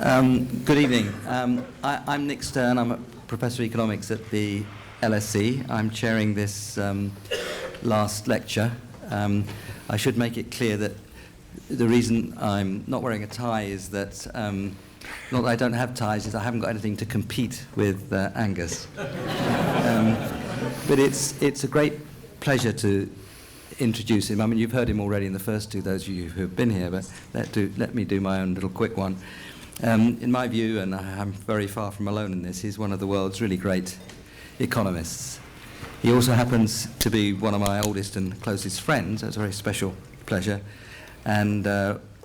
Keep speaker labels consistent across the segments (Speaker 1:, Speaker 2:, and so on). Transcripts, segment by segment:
Speaker 1: Good evening. I'm Nick Stern. I'm a professor of economics at the LSE. I'm chairing this last lecture. I should make it clear that the reason I'm not wearing a tie is that, not that I don't have ties, is I haven't got anything to compete with Angus. But it's a great pleasure to introduce him. I mean, you've heard him already in the first two, those of you who have been here, but let me do my own little quick one. In my view, and I'm very far from alone in this, he's one of the world's really great economists. He also happens to be one of my oldest and closest friends. It's a very special pleasure, and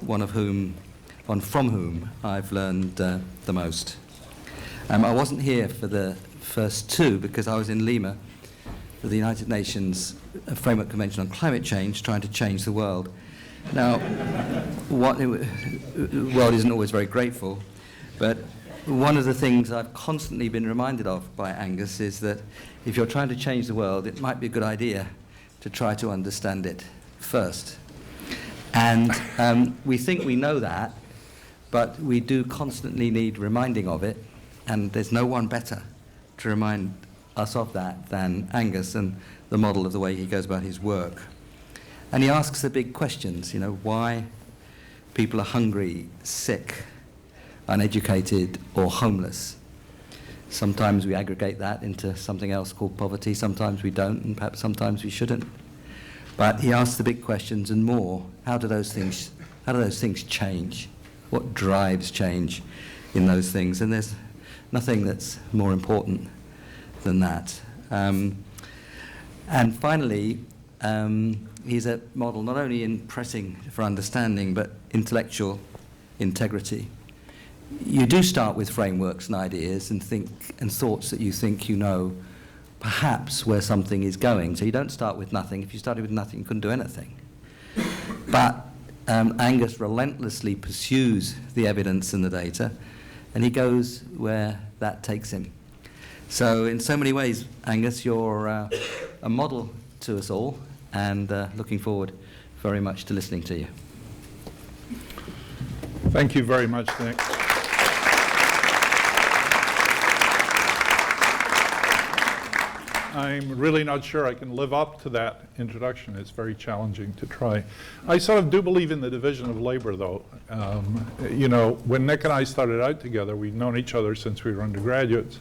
Speaker 1: one from whom I've learned the most. I wasn't here for the first two because I was in Lima for the United Nations Framework Convention on Climate Change, trying to change the world. Now, the world isn't always very grateful, but one of the things I've constantly been reminded of by Angus is that if you're trying to change the world, it might be a good idea to try to understand it first. And we think we know that, but we do constantly need reminding of it, and there's no one better to remind us of that than Angus and the model of the way he goes about his work. And he asks the big questions, you know, why people are hungry, sick, uneducated, or homeless. Sometimes we aggregate that into something else called poverty, sometimes we don't, and perhaps sometimes we shouldn't. But he asks the big questions and more. How do those things change? What drives change in those things? And there's nothing that's more important than that. And finally, he's a model not only in pressing for understanding, but intellectual integrity. You do start with frameworks and ideas and thoughts that you think you know perhaps where something is going. So you don't start with nothing. If you started with nothing, you couldn't do anything. But Angus relentlessly pursues the evidence and the data, and he goes where that takes him. So in so many ways, Angus, you're a model to us all, and looking forward very much to listening to you.
Speaker 2: Thank you very much, Nick. I'm really not sure I can live up to that introduction. It's very challenging to try. I sort of do believe in the division of labor, though. You know, when Nick and I started out together, we've known each other since we were undergraduates.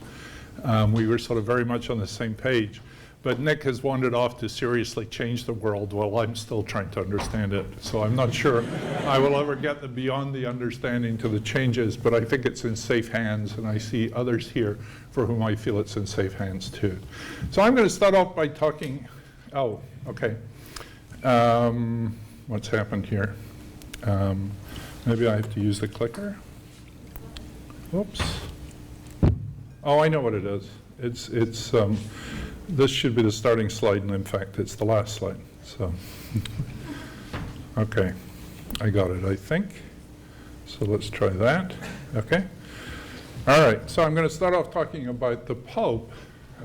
Speaker 2: We were sort of very much on the same page. But Nick has wandered off to seriously change the world while I'm still trying to understand it. So I'm not sure I will ever get beyond the understanding to the changes, but I think it's in safe hands, and I see others here for whom I feel it's in safe hands too. So I'm going to start off by talking, okay. What's happened here? Maybe I have to use the clicker. Oops. Oh, I know what it is. This should be the starting slide, and in fact, it's the last slide. So, okay, I got it, I think. So let's try that. Okay. All right. So I'm going to start off talking about the Pope,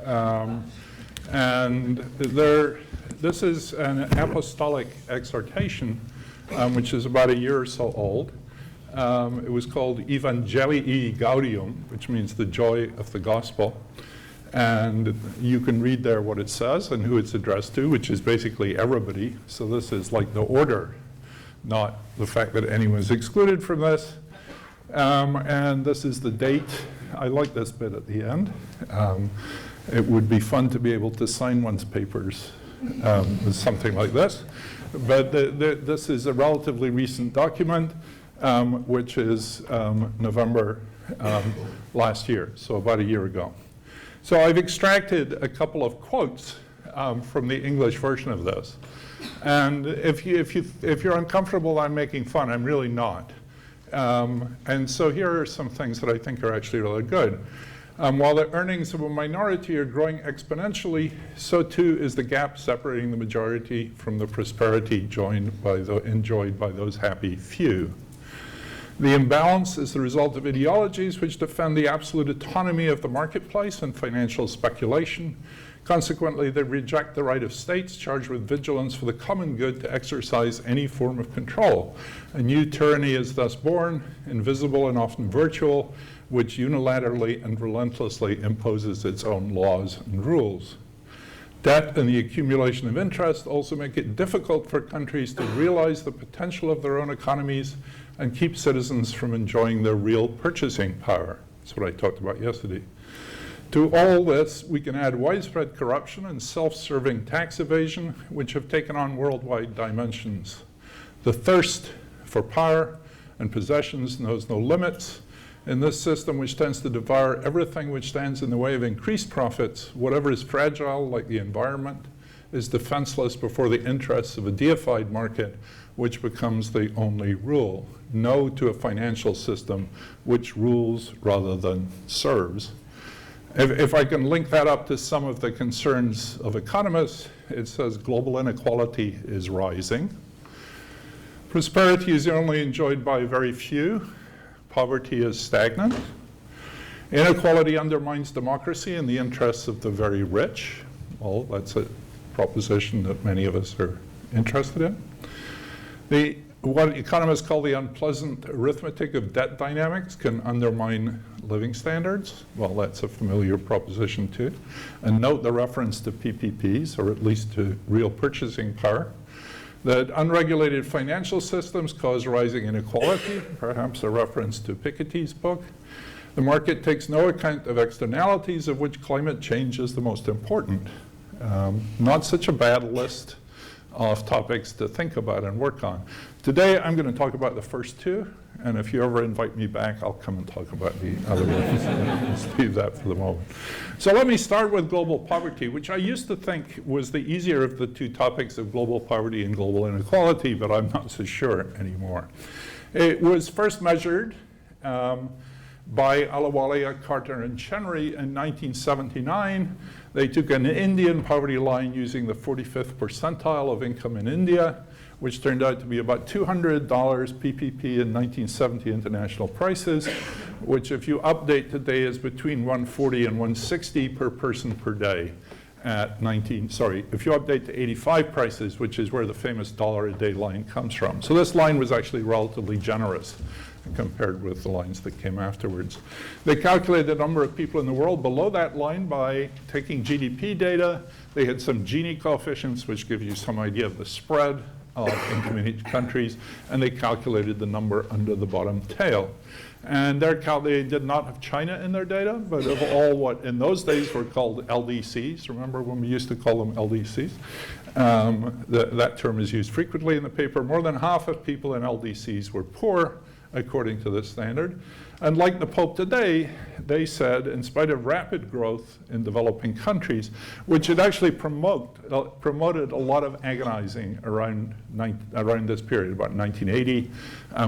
Speaker 2: and this is an apostolic exhortation, which is about a year or so old. It was called Evangelii Gaudium, which means the joy of the gospel. And you can read there what it says and who it's addressed to, which is basically everybody. So this is like the order, not the fact that anyone's excluded from this. And this is the date. I like this bit at the end. It would be fun to be able to sign one's papers with something like this. But this is a relatively recent document, which is November last year, so about a year ago. So I've extracted a couple of quotes from the English version of this. And if you're uncomfortable I'm making fun, I'm really not. And so here are some things that I think are actually really good. While the earnings of a minority are growing exponentially, so too is the gap separating the majority from the prosperity enjoyed by those happy few. The imbalance is the result of ideologies which defend the absolute autonomy of the marketplace and financial speculation. Consequently, they reject the right of states charged with vigilance for the common good to exercise any form of control. A new tyranny is thus born, invisible and often virtual, which unilaterally and relentlessly imposes its own laws and rules. Debt and the accumulation of interest also make it difficult for countries to realize the potential of their own economies and keep citizens from enjoying their real purchasing power. That's what I talked about yesterday. To all this, we can add widespread corruption and self-serving tax evasion, which have taken on worldwide dimensions. The thirst for power and possessions knows no limits. In this system, which tends to devour everything which stands in the way of increased profits, whatever is fragile, like the environment, is defenseless before the interests of a deified market, which becomes the only rule. No to a financial system which rules rather than serves. If I can link that up to some of the concerns of economists, it says global inequality is rising. Prosperity is only enjoyed by very few. Poverty is stagnant. Inequality undermines democracy in the interests of the very rich. Well, that's a proposition that many of us are interested in. What economists call the unpleasant arithmetic of debt dynamics can undermine living standards. Well, that's a familiar proposition too. And note the reference to PPPs, or at least to real purchasing power. That unregulated financial systems cause rising inequality, perhaps a reference to Piketty's book. The market takes no account of externalities, of which climate change is the most important. Not such a bad list of topics to think about and work on. Today, I'm going to talk about the first two, and if you ever invite me back, I'll come and talk about the other ones. Let's leave that for the moment. So let me start with global poverty, which I used to think was the easier of the two topics of global poverty and global inequality, but I'm not so sure anymore. It was first measured by Ahluwalia, Carter, and Chenery in 1979. They took an Indian poverty line using the 45th percentile of income in India, which turned out to be about $200 PPP in 1970 international prices, which if you update today is between 140 and 160 per person per day at if you update to 85 prices, which is where the famous dollar a day line comes from. So this line was actually relatively generous compared with the lines that came afterwards. They calculated the number of people in the world below that line by taking GDP data. They had some Gini coefficients, which give you some idea of the spread of income in each countries, and they calculated the number under the bottom tail. And they did not have China in their data, but of all what in those days were called LDCs, remember when we used to call them LDCs? That term is used frequently in the paper. More than half of people in LDCs were poor, according to this standard. And like the Pope today, they said, in spite of rapid growth in developing countries, which had actually promoted a lot of agonizing around this period, about 1980,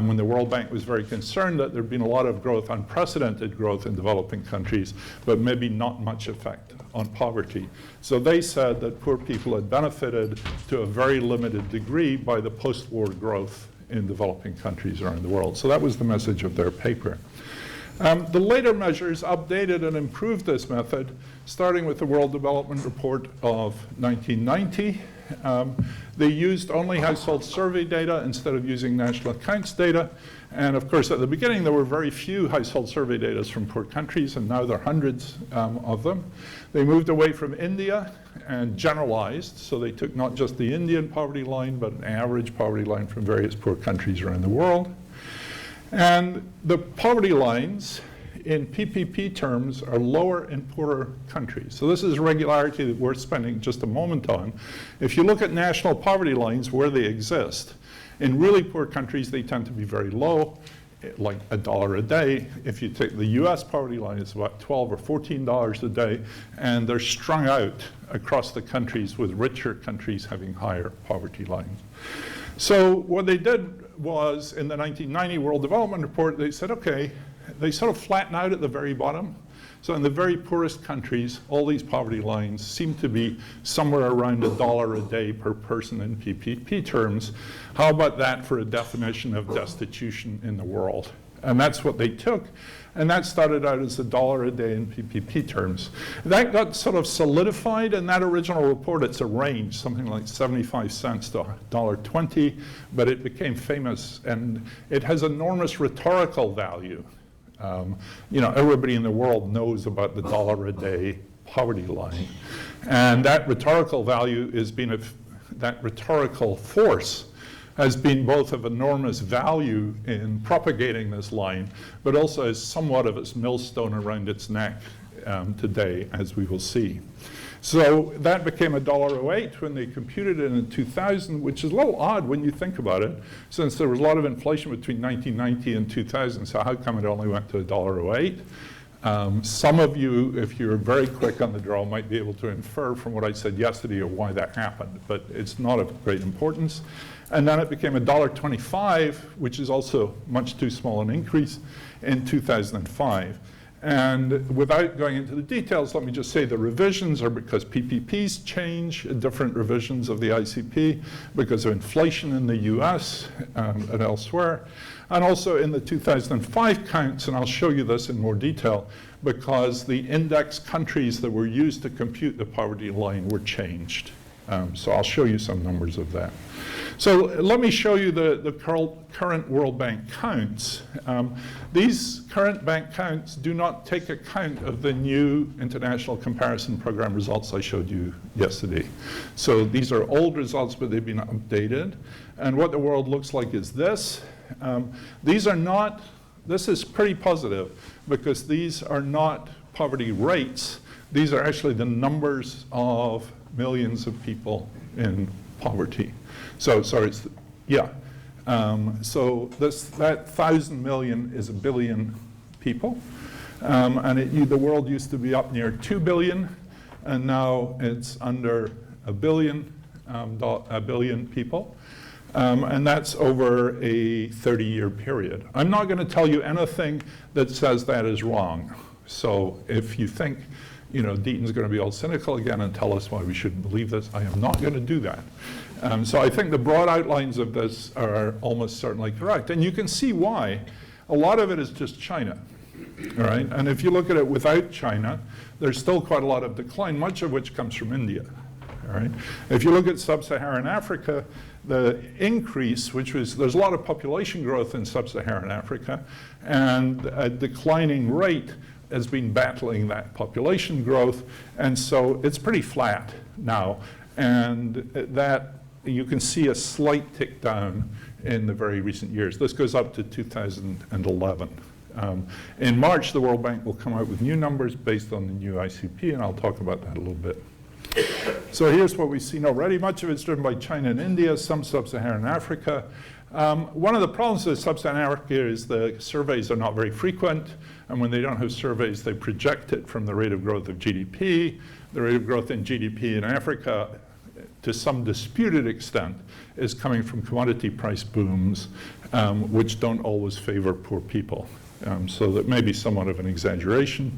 Speaker 2: when the World Bank was very concerned that there'd been a lot of growth, unprecedented growth in developing countries, but maybe not much effect on poverty. So they said that poor people had benefited to a very limited degree by the post-war growth in developing countries around the world. So that was the message of their paper. The later measures updated and improved this method, starting with the World Development Report of 1990. They used only household survey data instead of using national accounts data. And of course, at the beginning, there were very few household survey data from poor countries, and now there are hundreds of them. They moved away from India and generalized, so they took not just the Indian poverty line, but an average poverty line from various poor countries around the world. And the poverty lines in PPP terms are lower in poorer countries. So this is a regularity that we're spending just a moment on. If you look at national poverty lines where they exist, in really poor countries, they tend to be very low, like $1 a day. If you take the US poverty line, it's about $12 or $14 a day, and they're strung out across the countries, with richer countries having higher poverty lines. So what they did was, in the 1990 World Development Report, they said, okay, they sort of flatten out at the very bottom. So in the very poorest countries, all these poverty lines seem to be somewhere around $1 a day per person in PPP terms. How about that for a definition of destitution in the world? And that's what they took. And that started out as $1 a day in PPP terms. That got sort of solidified in that original report. It's a range, something like 75 cents to $1.20, but it became famous, and it has enormous rhetorical value. Everybody in the world knows about the $1 a day poverty line. And that rhetorical value is that rhetorical force has been both of enormous value in propagating this line, but also is somewhat of its millstone around its neck today, as we will see. So that became $1.08 when they computed it in 2000, which is a little odd when you think about it, since there was a lot of inflation between 1990 and 2000, so how come it only went to $1.08? Some of you, if you're very quick on the draw, might be able to infer from what I said yesterday of why that happened, but it's not of great importance. And then it became $1.25, which is also much too small an increase, in 2005. And without going into the details, let me just say the revisions are because PPPs change, different revisions of the ICP, because of inflation in the US and elsewhere. And also in the 2005 counts, and I'll show you this in more detail, because the index countries that were used to compute the poverty line were changed. So I'll show you some numbers of that. So let me show you the current World Bank counts. These current bank counts do not take account of the new International Comparison Program results I showed you yesterday. So these are old results, but they've been updated. And what the world looks like is this. This is pretty positive, because these are not poverty rates. These are actually the numbers of millions of people in poverty. So, sorry, so that 1,000 million is 1 billion people. And the world used to be up near 2 billion, and now it's under 1 billion people. And that's over a 30-year period. I'm not going to tell you anything that says that is wrong. So if you think, Deaton's going to be all cynical again and tell us why we shouldn't believe this, I am not going to do that. So I think the broad outlines of this are almost certainly correct. And you can see why. A lot of it is just China. All right? And if you look at it without China, there's still quite a lot of decline, much of which comes from India. All right? If you look at sub-Saharan Africa, the increase, there's a lot of population growth in sub-Saharan Africa, and a declining rate has been battling that population growth, and so it's pretty flat now. And that you can see a slight tick down in the very recent years. This goes up to 2011. In March, the World Bank will come out with new numbers based on the new ICP, and I'll talk about that a little bit. So here's what we've seen already. Much of it's driven by China and India, some sub-Saharan Africa. One of the problems with sub-Saharan Africa is the surveys are not very frequent, and when they don't have surveys, they project it from the rate of growth of GDP. The rate of growth in GDP in Africa, to some disputed extent, is coming from commodity price booms, which don't always favor poor people. So that may be somewhat of an exaggeration.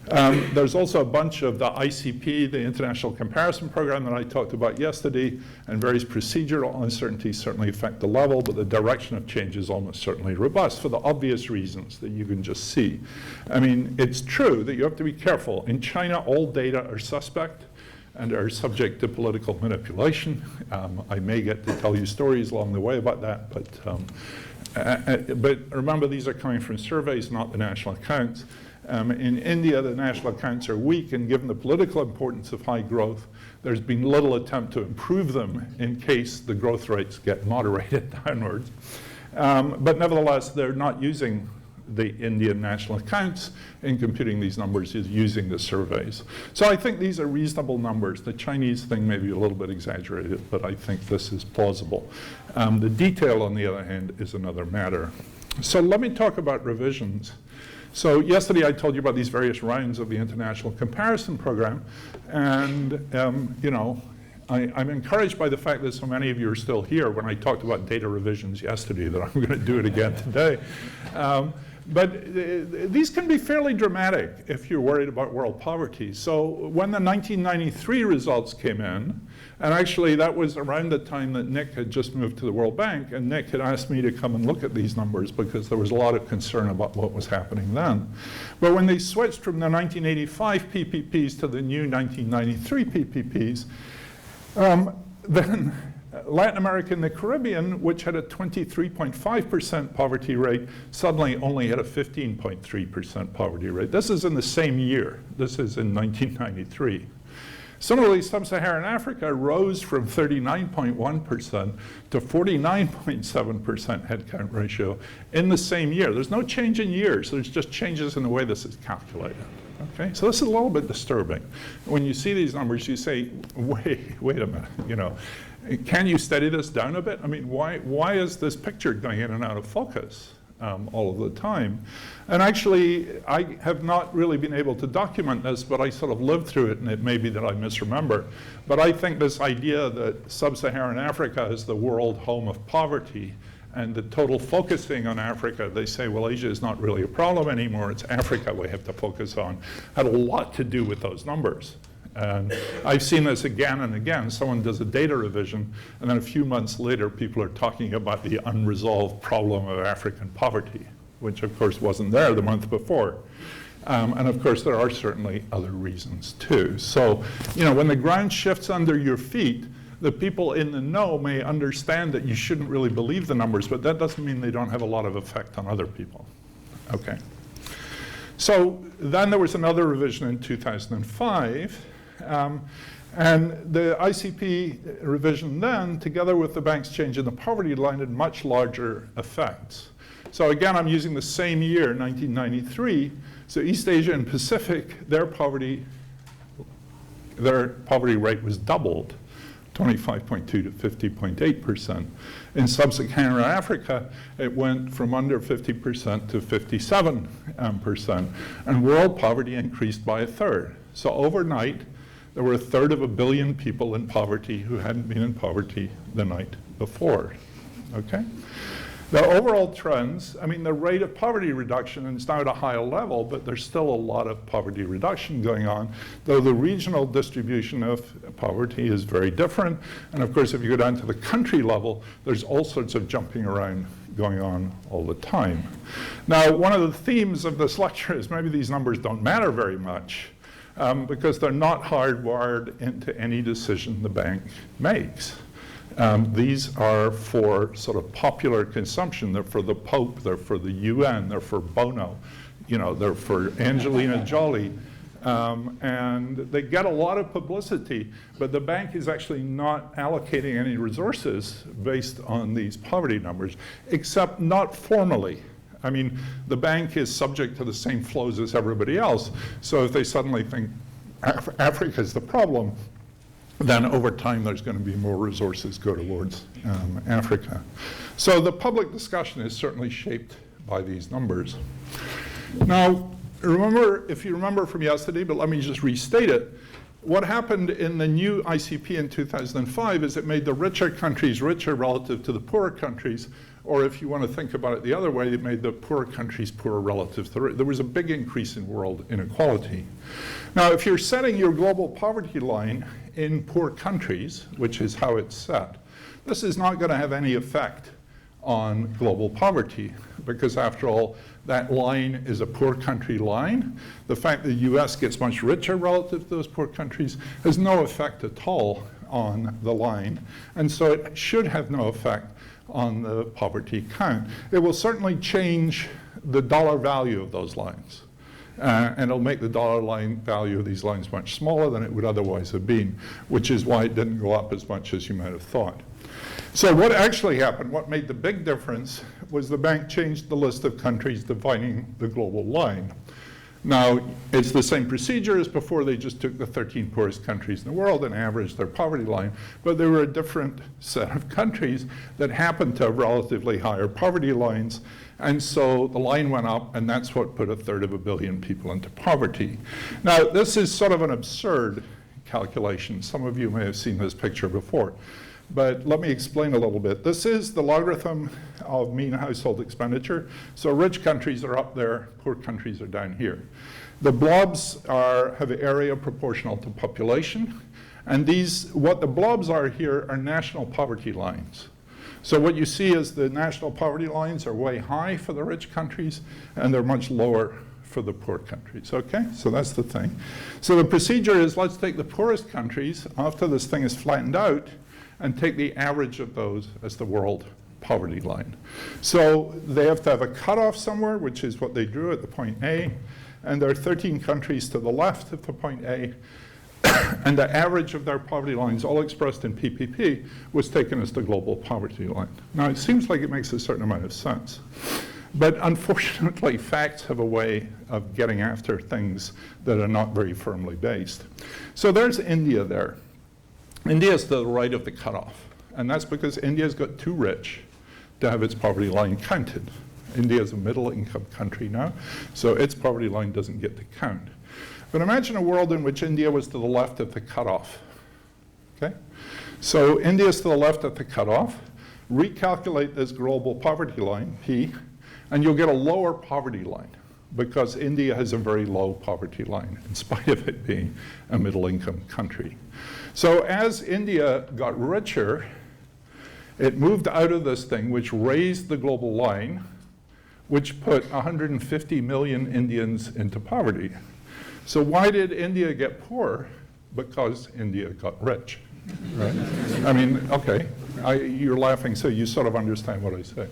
Speaker 2: There's also a bunch of the ICP, the International Comparison Program that I talked about yesterday, and various procedural uncertainties certainly affect the level, but the direction of change is almost certainly robust for the obvious reasons that you can just see. I mean, it's true that you have to be careful. In China, all data are suspect and are subject to political manipulation. I may get to tell you stories along the way about that, but remember, these are coming from surveys, not the national accounts. In India, the national accounts are weak, and given the political importance of high growth, there's been little attempt to improve them in case the growth rates get moderated downwards. But nevertheless, they're not using the Indian national accounts in computing these numbers, is using the surveys. So I think these are reasonable numbers. The Chinese thing may be a little bit exaggerated, but I think this is plausible. The detail, on the other hand, is another matter. So let me talk about revisions. So yesterday I told you about these various rounds of the International Comparison Program, and I'm encouraged by the fact that so many of you are still here when I talked about data revisions yesterday, that I'm going to do it again today. But these can be fairly dramatic if you're worried about world poverty. So when the 1993 results came in, and actually that was around the time that Nick had just moved to the World Bank, and Nick had asked me to come and look at these numbers because there was a lot of concern about what was happening then. But when they switched from the 1985 PPPs to the new 1993 PPPs, then Latin America and the Caribbean, which had a 23.5% poverty rate, suddenly only had a 15.3% poverty rate. This is in the same year. This is in 1993. Similarly, sub-Saharan Africa rose from 39.1% to 49.7% headcount ratio in the same year. There's no change in years. There's just changes in the way this is calculated. Okay, so this is a little bit disturbing. When you see these numbers, you say, wait a minute, you know, can you steady this down a bit? I mean, why is this picture going in and out of focus all of the time? And actually, I have not really been able to document this, but I sort of lived through it, and it may be that I misremember. But I think this idea that sub-Saharan Africa is the world home of poverty, and the total focusing on Africa, they say, well, Asia is not really a problem anymore, it's Africa we have to focus on, had a lot to do with those numbers. And I've seen this again and again. Someone does a data revision, and then a few months later, people are talking about the unresolved problem of African poverty, which of course wasn't there the month before. And of course, there are certainly other reasons too. So, you know, when the ground shifts under your feet, the people in the know may understand that you shouldn't really believe the numbers, but that doesn't mean they don't have a lot of effect on other people. Okay. So then there was another revision in 2005. And the ICP revision then, together with the bank's change in the poverty line, had much larger effects. So again, I'm using the same year, 1993. So East Asia and Pacific, their poverty rate was doubled, 25.2 to 50.8%. In sub-Saharan Africa, it went from under 50% to 57%. And world poverty increased by a third. So overnight, there were 1/3 of a billion people in poverty who hadn't been in poverty the night before, okay? The overall trends, I mean, the rate of poverty reduction is now at a higher level, but there's still a lot of poverty reduction going on, though the regional distribution of poverty is very different. And of course, if you go down to the country level, there's all sorts of jumping around going on all the time. Now, one of the themes of this lecture is maybe these numbers don't matter very much, because they're not hardwired into any decision the bank makes. These are for sort of popular consumption. They're for the Pope, they're for the UN, they're for Bono, you know, they're for Angelina Jolie. And they get a lot of publicity, but the bank is actually not allocating any resources based on these poverty numbers, except not formally. I mean, the bank is subject to the same flows as everybody else. So if they suddenly think Africa is the problem, then over time there's going to be more resources go towards Africa. So the public discussion is certainly shaped by these numbers. Now, remember, if you remember from yesterday, but let me just restate it, what happened in the new ICP in 2005 is it made the richer countries richer relative to the poorer countries, or if you want to think about it the other way, it made the poorer countries poorer relative to the rich. There was a big increase in world inequality. Now, if you're setting your global poverty line in poor countries, which is how it's set, this is not going to have any effect on global poverty, because after all, that line is a poor country line. The fact that the US gets much richer relative to those poor countries has no effect at all on the line, and so it should have no effect on the poverty count. It will certainly change the dollar value of those lines. And it'll make the dollar line value of these lines much smaller than it would otherwise have been, which is why it didn't go up as much as you might have thought. So what actually happened, what made the big difference, was the bank changed the list of countries defining the global line. Now, it's the same procedure as before. They just took the 13 poorest countries in the world and averaged their poverty line, but there were a different set of countries that happened to have relatively higher poverty lines, and so the line went up, and that's what put 1/3 of a billion people into poverty. Now, this is sort of an absurd calculation. Some of you may have seen this picture before. but let me explain a little bit. This is the logarithm of mean household expenditure. So rich countries are up there, poor countries are down here. The blobs have an area proportional to population, and what the blobs are here are national poverty lines. So what you see is the national poverty lines are way high for the rich countries, and they're much lower for the poor countries, okay? So that's the thing. So the procedure is, let's take the poorest countries after this thing is flattened out and take the average of those as the world poverty line. So they have to have a cutoff somewhere, which is what they drew at the point A, and there are 13 countries to the left of the point A, and the average of their poverty lines, all expressed in PPP, was taken as the global poverty line. Now, it seems like it makes a certain amount of sense. But unfortunately, facts have a way of getting after things that are not very firmly based. So there's India there. India is to the right of the cutoff. And that's because India's got too rich to have its poverty line counted. India is a middle-income country now, so its poverty line doesn't get to count. But imagine a world in which India was to the left of the cutoff. Okay? So India is to the left of the cutoff. Recalculate this global poverty line, P, and you'll get a lower poverty line because India has a very low poverty line in spite of it being a middle-income country. So as India got richer, it moved out of this thing, which raised the global line, which put 150 million Indians into poverty. So why did India get poor? Because India got rich, right? I mean, okay, you're laughing, so you sort of understand what I say.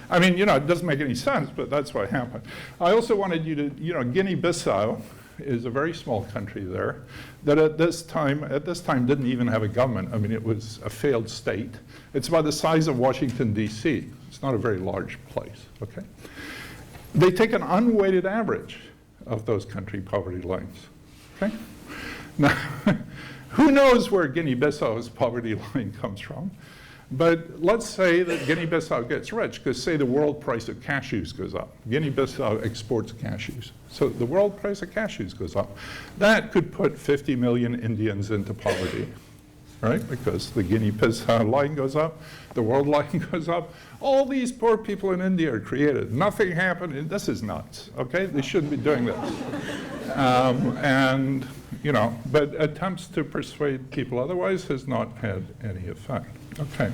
Speaker 2: I mean, you know, it doesn't make any sense, but that's what happened. I also wanted you to, you know, Guinea-Bissau is a very small country there that at this time didn't even have a government. I mean, it was a failed state. It's about the size of Washington, D.C. It's not a very large place, okay? They take an unweighted average of those country poverty lines, okay? Now, who knows where Guinea-Bissau's poverty line comes from? But let's say that Guinea-Bissau gets rich, because say the world price of cashews goes up. Guinea-Bissau exports cashews. So the world price of cashews goes up. That could put 50 million Indians into poverty, right? Because the Guinea-Bissau line goes up, the world line goes up. All these poor people in India are created. Nothing happened. This is nuts, okay? They shouldn't be doing this. And, you know, but attempts to persuade people otherwise has not had any effect. Okay.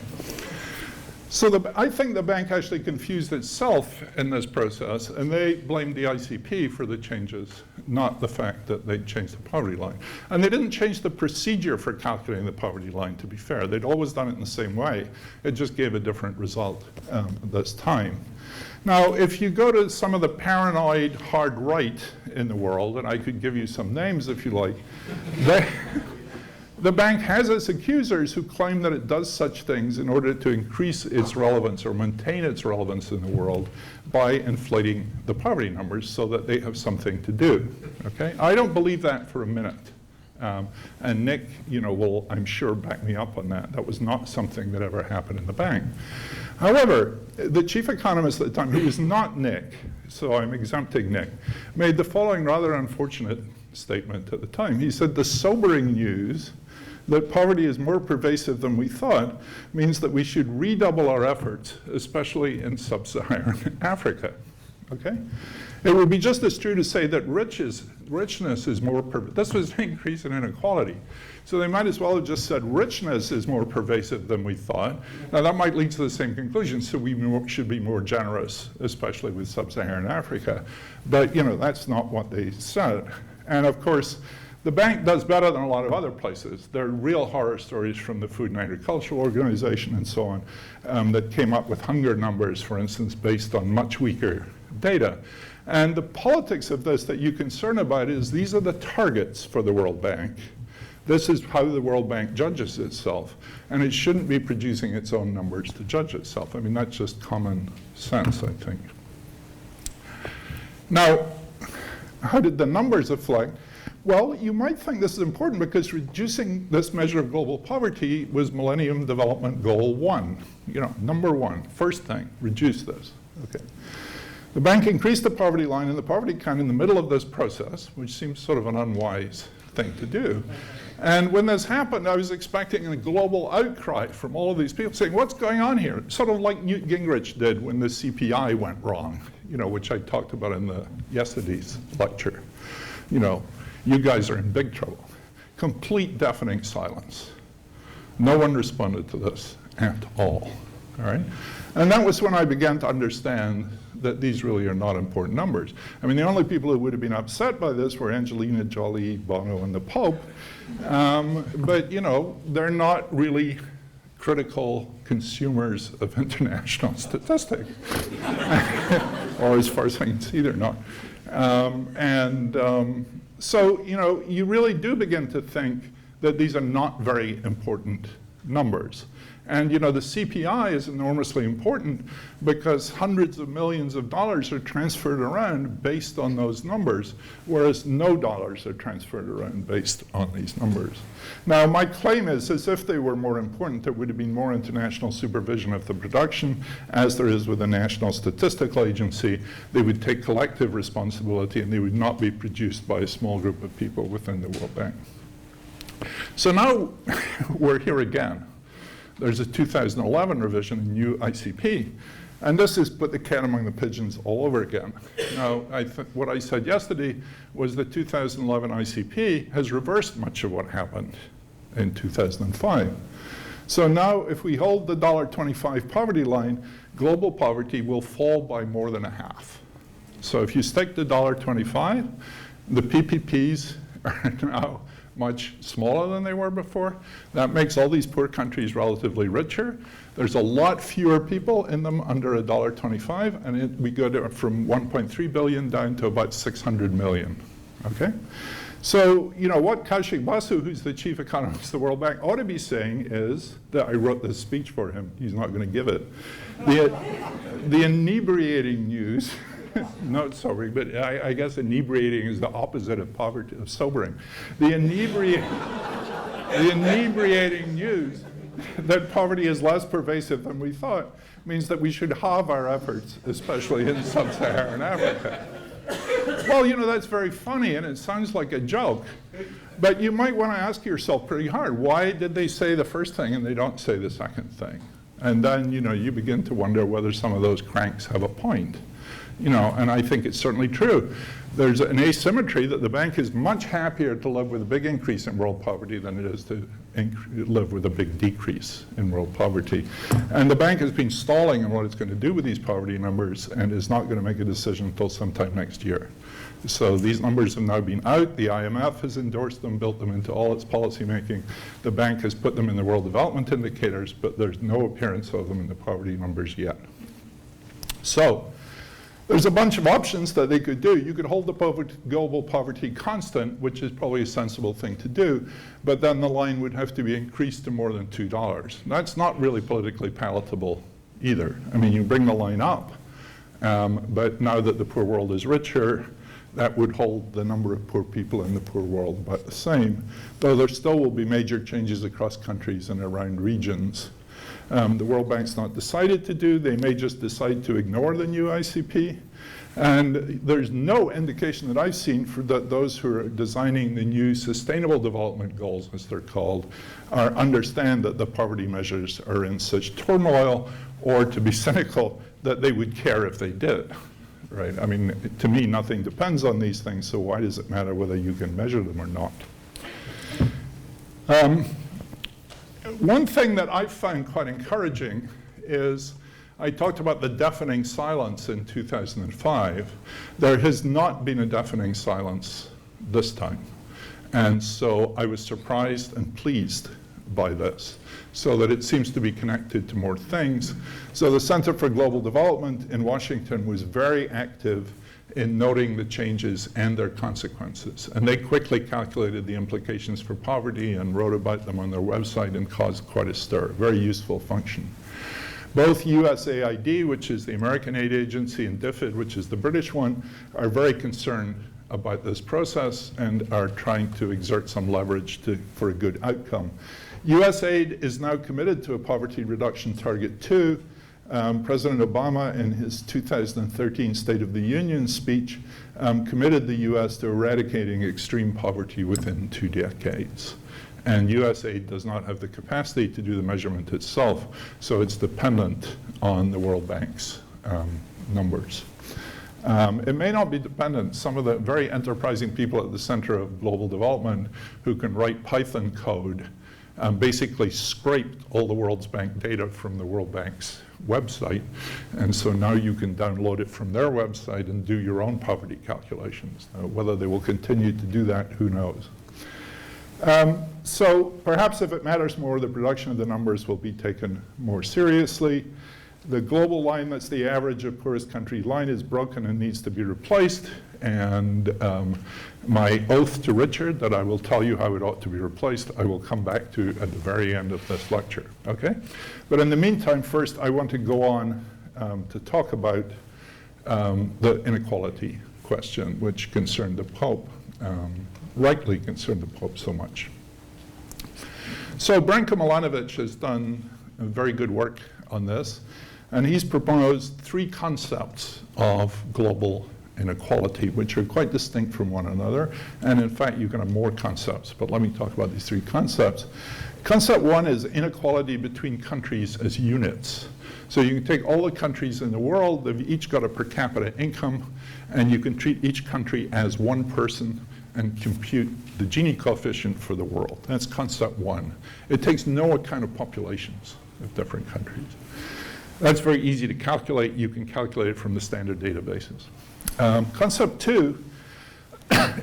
Speaker 2: So I think the bank actually confused itself in this process, and they blamed the ICP for the changes, not the fact that they changed the poverty line. And they didn't change the procedure for calculating the poverty line, to be fair. They'd always done it in the same way. It just gave a different result this time. Now, if you go to some of the paranoid hard right in the world, and I could give you some names if you like, the bank has its accusers who claim that it does such things in order to increase its relevance or maintain its relevance in the world by inflating the poverty numbers so that they have something to do, okay? I don't believe that for a minute. And Nick, you know, will, I'm sure, back me up on that. That was not something that ever happened in the bank. However, the chief economist at the time, who was not Nick, so I'm exempting Nick, made the following rather unfortunate statement at the time. He said, the sobering news that poverty is more pervasive than we thought means that we should redouble our efforts, especially in sub-Saharan Africa, okay? It would be just as true to say that richness is more pervasive. This was an increase in inequality. So they might as well have just said richness is more pervasive than we thought. Now that might lead to the same conclusion, so we should be more generous, especially with sub-Saharan Africa. But you know, that's not what they said. And of course, the bank does better than a lot of other places. There are real horror stories from the Food and Agricultural Organization and so on that came up with hunger numbers, for instance, based on much weaker data. And the politics of this that you're concerned about is these are the targets for the World Bank. This is how the World Bank judges itself. And it shouldn't be producing its own numbers to judge itself. I mean, that's just common sense, I think. Now, how did the numbers affect? Well, you might think this is important because reducing this measure of global poverty was Millennium Development Goal 1. You know, number one, first thing, reduce this, okay. The bank increased the poverty line and the poverty count in the middle of this process, which seems sort of an unwise thing to do. And when this happened, I was expecting a global outcry from all of these people saying, what's going on here? Sort of like Newt Gingrich did when the CPI went wrong, which I talked about in yesterday's lecture. You guys are in big trouble. Complete deafening silence. No one responded to this at all right? And that was when I began to understand that these really are not important numbers. I mean, the only people who would have been upset by this were Angelina Jolie, Bono, and the Pope. But, they're not really critical consumers of international statistics. Or as far as I can see, they're not. So, you really do begin to think that these are not very important numbers. And, the CPI is enormously important because hundreds of millions of dollars are transferred around based on those numbers, whereas no dollars are transferred around based on these numbers. Now, my claim is, as if they were more important, there would have been more international supervision of the production, as there is with the National Statistical Agency. They would take collective responsibility, and they would not be produced by a small group of people within the World Bank. So now we're here again. There's a 2011 revision, a new ICP, and this is put the cat among the pigeons all over again. Now, what I said yesterday was the 2011 ICP has reversed much of what happened in 2005. So now, if we hold the $1.25 poverty line, global poverty will fall by more than a half. So if you stick the $1.25, the PPPs are now much smaller than they were before. That makes all these poor countries relatively richer. There's a lot fewer people in them under $1.25, and we go from 1.3 billion down to about 600 million, okay? So, what Kaushik Basu, who's the chief economist of the World Bank, ought to be saying is, that I wrote this speech for him, he's not going to give it, the inebriating news, not sobering, but I guess inebriating is the opposite of poverty, of sobering. The inebriating news that poverty is less pervasive than we thought means that we should halve our efforts, especially in sub-Saharan Africa. Well, that's very funny, and it sounds like a joke, but you might want to ask yourself pretty hard, why did they say the first thing and they don't say the second thing? And then, you begin to wonder whether some of those cranks have a point. And I think it's certainly true. There's an asymmetry that the bank is much happier to live with a big increase in world poverty than it is to live with a big decrease in world poverty. And the bank has been stalling on what it's going to do with these poverty numbers and is not going to make a decision until sometime next year. So these numbers have now been out. The IMF has endorsed them, built them into all its policy making. The bank has put them in the World Development Indicators, but there's no appearance of them in the poverty numbers yet. So there's a bunch of options that they could do. You could hold the global poverty constant, which is probably a sensible thing to do, but then the line would have to be increased to more than $2. That's not really politically palatable either. I mean, you bring the line up, but now that the poor world is richer, that would hold the number of poor people in the poor world about the same, though there still will be major changes across countries and around regions. The World Bank's not decided to do. They may just decide to ignore the new ICP. And there's no indication that I've seen for those who are designing the new Sustainable Development Goals, as they're called, understand that the poverty measures are in such turmoil, or to be cynical, that they would care if they did. Right? I mean, to me, nothing depends on these things, so why does it matter whether you can measure them or not? One thing that I found quite encouraging is, I talked about the deafening silence in 2005. There has not been a deafening silence this time. And so I was surprised and pleased by this, so that it seems to be connected to more things. So the Center for Global Development in Washington was very active in noting the changes and their consequences. And they quickly calculated the implications for poverty and wrote about them on their website and caused quite a stir. Very useful function. Both USAID, which is the American aid agency, and DFID, which is the British one, are very concerned about this process and are trying to exert some leverage for a good outcome. USAID is now committed to a poverty reduction target 2. President Obama, in his 2013 State of the Union speech, committed the U.S. to eradicating extreme poverty within 2 decades. And US aid does not have the capacity to do the measurement itself, so it's dependent on the World Bank's numbers. It may not be dependent. Some of the very enterprising people at the center of global development who can write Python code basically scraped all the World Bank data from the World Bank's website, and so now you can download it from their website and do your own poverty calculations. Whether they will continue to do that, who knows? So perhaps if it matters more, the production of the numbers will be taken more seriously. The global line, that's the average of poorest country line, is broken and needs to be replaced. And my oath to Richard that I will tell you how it ought to be replaced, I will come back to at the very end of this lecture, okay? But in the meantime, first I want to go on to talk about the inequality question, which concerned the Pope, rightly concerned the Pope so much. So Branko Milanovic has done very good work on this, and he's proposed 3 concepts of global inequality, which are quite distinct from one another. And in fact, you can have more concepts, but let me talk about these 3 concepts. Concept 1 is inequality between countries as units. So you can take all the countries in the world, they've each got a per capita income, and you can treat each country as one person and compute the Gini coefficient for the world. That's concept 1. It takes no account of populations of different countries. That's very easy to calculate. You can calculate it from the standard databases. Concept 2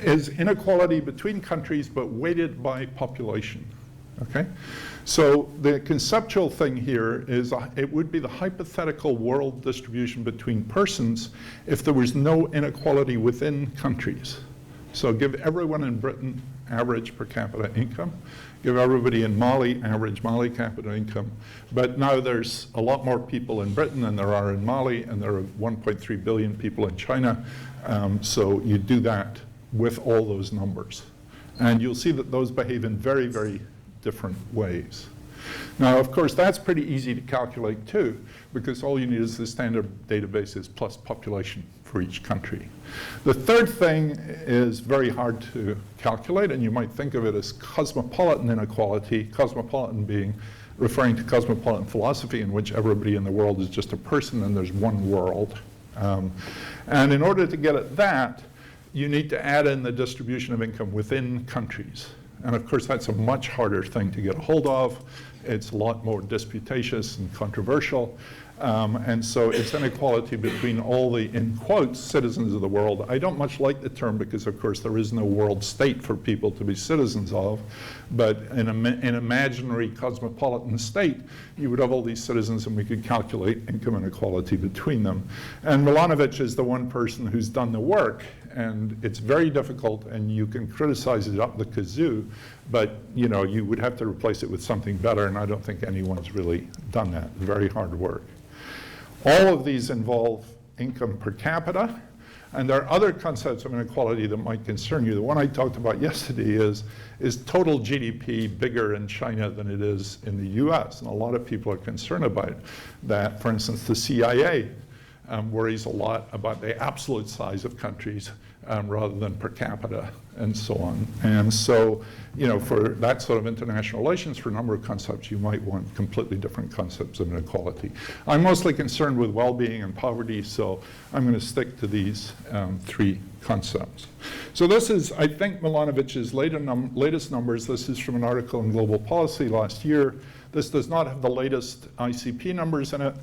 Speaker 2: is inequality between countries, but weighted by population, okay? So the conceptual thing here is it would be the hypothetical world distribution between persons if there was no inequality within countries. So give everyone in Britain average per capita income, give everybody in Mali average Mali capita income, but now there's a lot more people in Britain than there are in Mali, and there are 1.3 billion people in China, so you do that with all those numbers. And you'll see that those behave in very, very different ways. Now, of course, that's pretty easy to calculate too, because all you need is the standard databases plus population for each country. The third thing is very hard to calculate, and you might think of it as cosmopolitan inequality, cosmopolitan being referring to cosmopolitan philosophy in which everybody in the world is just a person and there's one world. And in order to get at that, you need to add in the distribution of income within countries. And of course, that's a much harder thing to get a hold of. It's a lot more disputatious and controversial. And so it's inequality between all the, in quotes, citizens of the world. I don't much like the term because, of course, there is no world state for people to be citizens of. But in an imaginary cosmopolitan state, you would have all these citizens and we could calculate income inequality between them. And Milanovic is the one person who's done the work. And it's very difficult, and you can criticize it up the kazoo, but you know, you would have to replace it with something better, and I don't think anyone's really done that. Very hard work. All of these involve income per capita, and there are other concepts of inequality that might concern you. The one I talked about yesterday is total GDP bigger in China than it is in the US? And a lot of people are concerned about that. For instance, the CIA worries a lot about the absolute size of countries rather than per capita and so on. And so, you know, for that sort of international relations, for a number of concepts, you might want completely different concepts of inequality. I'm mostly concerned with well-being and poverty, so I'm going to stick to these 3 concepts. So this is, I think, Milanovic's latest numbers. This is from an article in Global Policy last year. This does not have the latest ICP numbers in it,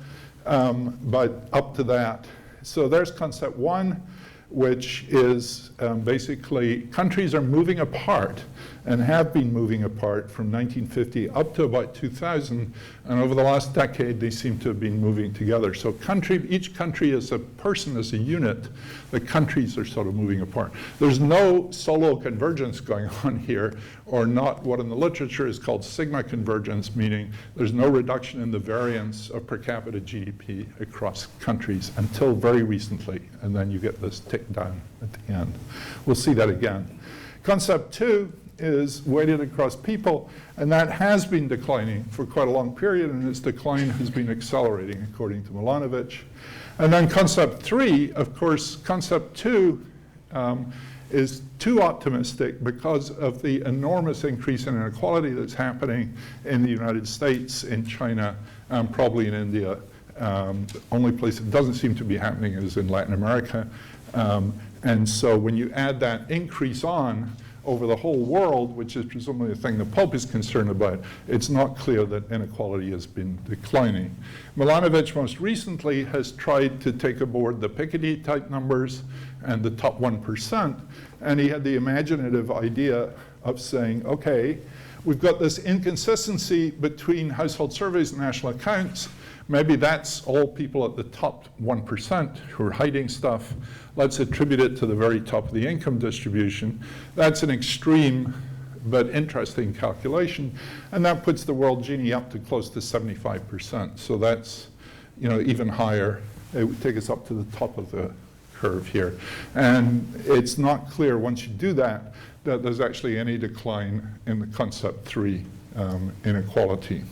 Speaker 2: but up to that. So there's concept 1, which is basically countries are moving apart and have been moving apart from 1950 up to about 2000, and over the last decade they seem to have been moving together. So each country as a person, as a unit, the countries are sort of moving apart. There's no solo convergence going on here, or not what in the literature is called sigma convergence, meaning there's no reduction in the variance of per capita GDP across countries until very recently, and then you get this tick down at the end. We'll see that again. Concept 2 is weighted across people, and that has been declining for quite a long period, and its decline has been accelerating, according to Milanovic. And then concept 3, of course, concept 2 is too optimistic because of the enormous increase in inequality that's happening in the United States, in China, probably in India. The only place it doesn't seem to be happening is in Latin America. And so when you add that increase on over the whole world, which is presumably the thing the Pope is concerned about, it's not clear that inequality has been declining. Milanovic most recently has tried to take aboard the Piketty type numbers and the top 1%, and he had the imaginative idea of saying, okay, we've got this inconsistency between household surveys and national accounts. Maybe that's all people at the top 1% who are hiding stuff. Let's attribute it to the very top of the income distribution. That's an extreme but interesting calculation, and that puts the world Gini up to close to 75%. So that's, even higher. It would take us up to the top of the curve here. And it's not clear once you do that there's actually any decline in the concept 3 inequality.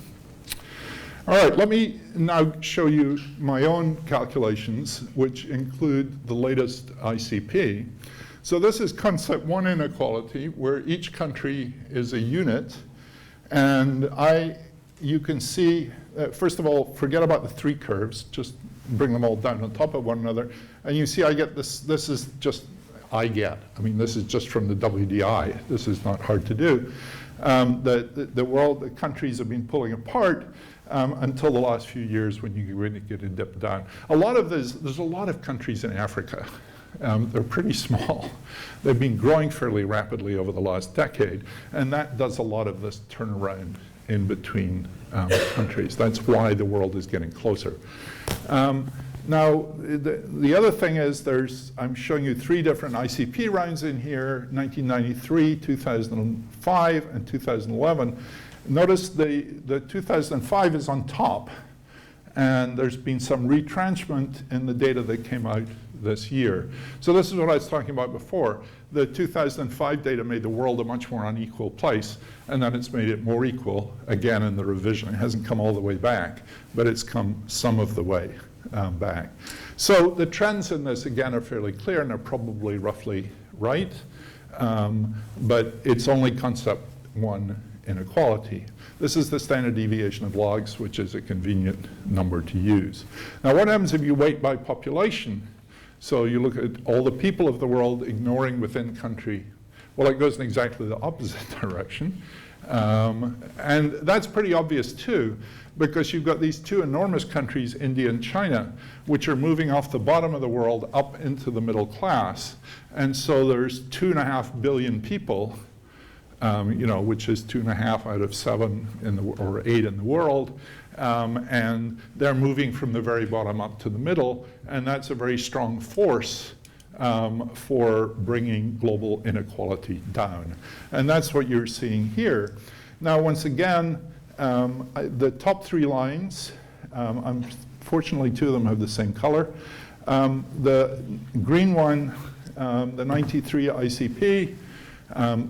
Speaker 2: All right, let me now show you my own calculations, which include the latest ICP. So this is concept 1 inequality, where each country is a unit. And you can see, first of all, forget about the 3 curves, just bring them all down on top of one another. And you see I get this, this is just, this is just from the WDI. This is not hard to do. The countries have been pulling apart until the last few years when you really get a dip down. There's a lot of countries in Africa. They're pretty small. They've been growing fairly rapidly over the last decade, and that does a lot of this turnaround in between countries. That's why the world is getting closer. Now, the other thing is I'm showing you 3 different ICP rounds in here, 1993, 2005, and 2011. Notice the 2005 is on top, and there's been some retrenchment in the data that came out this year. So this is what I was talking about before. The 2005 data made the world a much more unequal place, and then it's made it more equal again in the revision. It hasn't come all the way back, but it's come some of the way back. So the trends in this, again, are fairly clear, and they're probably roughly right, but it's only concept 1 inequality. This is the standard deviation of logs, which is a convenient number to use. Now, what happens if you weight by population? So you look at all the people of the world ignoring within country. Well, it goes in exactly the opposite direction. And that's pretty obvious too, because you've got these 2 enormous countries, India and China, which are moving off the bottom of the world up into the middle class. And so there's 2.5 billion people, which is 2.5 out of 7 or 8 in the world. And they're moving from the very bottom up to the middle, and that's a very strong force for bringing global inequality down. And that's what you're seeing here. Now, once again, the top 3 lines, fortunately 2 of them have the same color. The green one, the 93 ICP,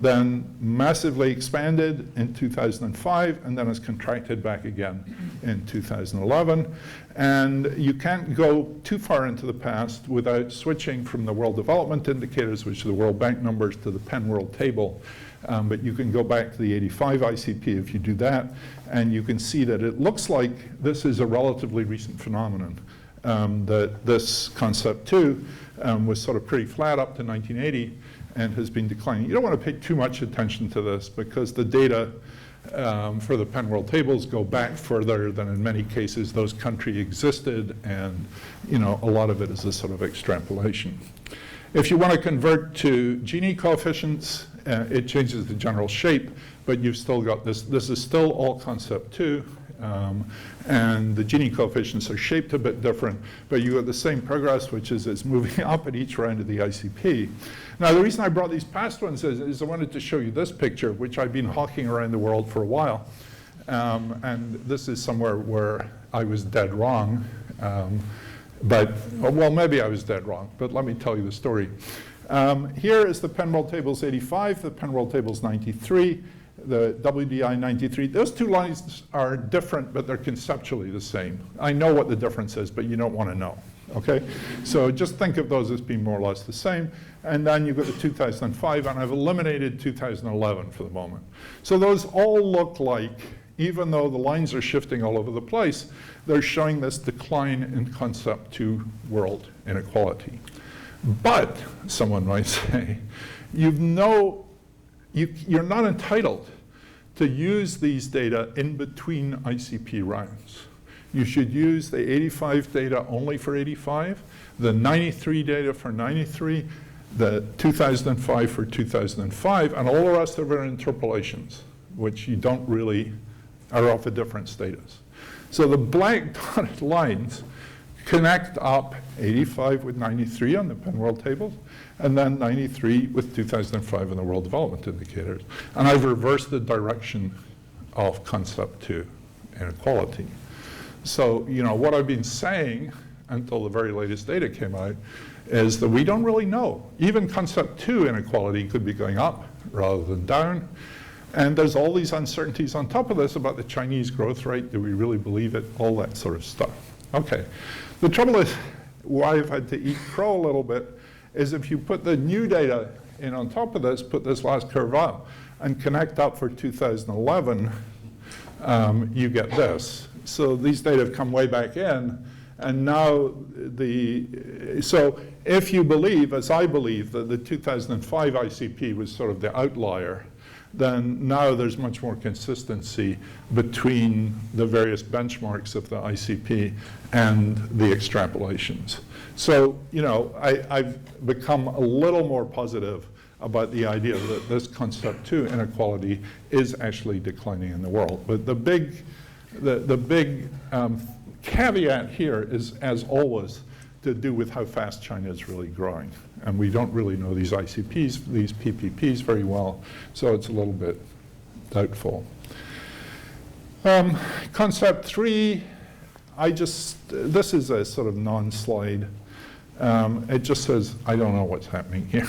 Speaker 2: then massively expanded in 2005, and then has contracted back again in 2011. And you can't go too far into the past without switching from the World Development Indicators, which are the World Bank numbers, to the Penn World Table. But you can go back to the 85 ICP if you do that, and you can see that it looks like this is a relatively recent phenomenon, that this concept 2 was sort of pretty flat up to 1980, and has been declining. You don't want to pay too much attention to this because the data for the Penn World Tables go back further than in many cases those countries existed, and a lot of it is a sort of extrapolation. If you want to convert to Gini coefficients, it changes the general shape, but you've still got this. This is still all concept 2. And the Gini coefficients are shaped a bit different, but you have the same progress, which is it's moving up at each round of the ICP. Now, the reason I brought these past ones is I wanted to show you this picture, which I've been hawking around the world for a while. And this is somewhere where I was dead wrong. Well, maybe I was dead wrong, but let me tell you the story. Here is the Penrose table's 85, the Penrose table's 93, the WDI 93. Those two lines are different, but they're conceptually the same. I know what the difference is, but you don't want to know, okay? So just think of those as being more or less the same. And then you've got the 2005, and I've eliminated 2011 for the moment. So those all look like, even though the lines are shifting all over the place, they're showing this decline in concept 2 world inequality. But, someone might say, you're not entitled to use these data in between ICP rounds. You should use the 85 data only for 85, the 93 data for 93, the 2005 for 2005, and all the rest of it are interpolations, which you don't really, are of a different status. So the black dotted lines connect up 85 with 93 on the Penrose tables, and then 93 with 2005 in the World Development Indicators. And I've reversed the direction of concept 2 inequality. So, you know, what I've been saying until the very latest data came out is that we don't really know. Even concept 2 inequality could be going up rather than down. And there's all these uncertainties on top of this about the Chinese growth rate. Do we really believe it? All that sort of stuff. Okay. The trouble is, why I've had to eat crow a little bit, is if you put the new data in on top of this, put this last curve up, and connect up for 2011, you get this. So these data have come way back in, and now so if you believe, as I believe, that the 2005 ICP was sort of the outlier, then now there's much more consistency between the various benchmarks of the ICP and the extrapolations. So, you know, I've become a little more positive about the idea that this concept 2 inequality is actually declining in the world. But the big caveat here is, as always, to do with how fast China is really growing. And we don't really know these ICPs, these PPPs very well, so it's a little bit doubtful. Concept 3, this is a sort of non-slide. It just says, I don't know what's happening here.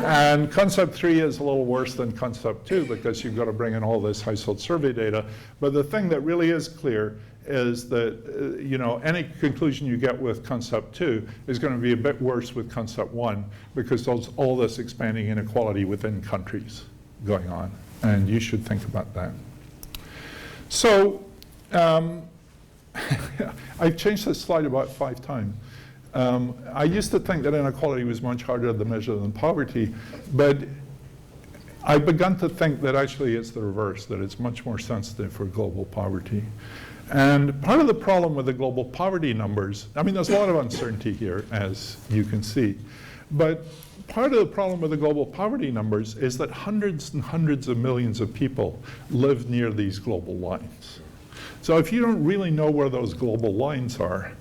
Speaker 2: And concept 3 is a little worse than concept 2 because you've got to bring in all this household survey data. But the thing that really is clear is that you know, any conclusion you get with concept 2 is going to be a bit worse with concept 1 because there's all this expanding inequality within countries going on. And you should think about that. So I've changed this slide about 5 times. I used to think that inequality was much harder to measure than poverty, but I've begun to think that actually it's the reverse, that it's much more sensitive for global poverty. And part of the problem with the global poverty numbers, I mean, there's a lot of uncertainty here, as you can see, but part of the problem with the global poverty numbers is that hundreds and hundreds of millions of people live near these global lines. So if you don't really know where those global lines are,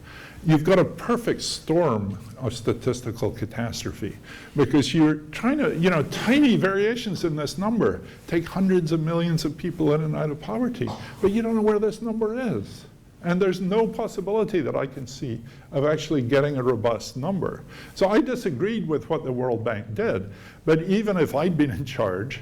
Speaker 2: you've got a perfect storm of statistical catastrophe because you're trying to, you know, tiny variations in this number take hundreds of millions of people in and out of poverty, but you don't know where this number is. And there's no possibility that I can see of actually getting a robust number. So I disagreed with what the World Bank did, but even if I'd been in charge,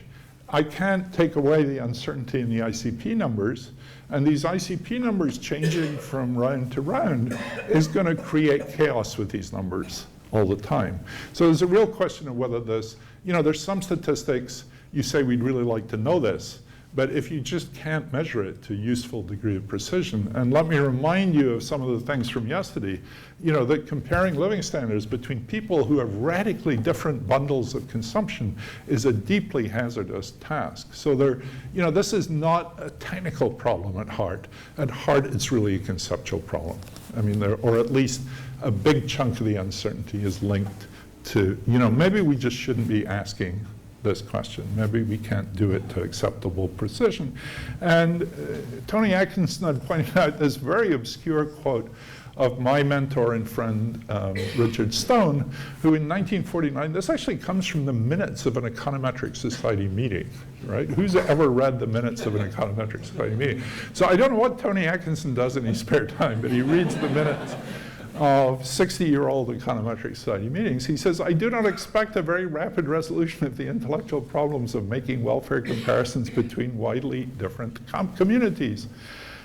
Speaker 2: I can't take away the uncertainty in the ICP numbers. And these ICP numbers changing from round to round is going to create chaos with these numbers all the time. So there's a real question of whether this, you know, there's some statistics, you say we'd really like to know this, but if you just can't measure it to a useful degree of precision, and let me remind you of some of the things from yesterday, you know, that comparing living standards between people who have radically different bundles of consumption is a deeply hazardous task. So there, you know, this is not a technical problem at heart. At heart, it's really a conceptual problem. I mean, or at least a big chunk of the uncertainty is linked to, you know, maybe we just shouldn't be asking this question. Maybe we can't do it to acceptable precision. And Tony Atkinson had pointed out this very obscure quote of my mentor and friend, Richard Stone, who in 1949, this actually comes from the minutes of an econometric society meeting, right? Who's ever read the minutes of an econometric society meeting? So I don't know what Tony Atkinson does in his spare time, but he reads the minutes of 60-year-old econometric society meetings. He says, I do not expect a very rapid resolution of the intellectual problems of making welfare comparisons between widely different communities.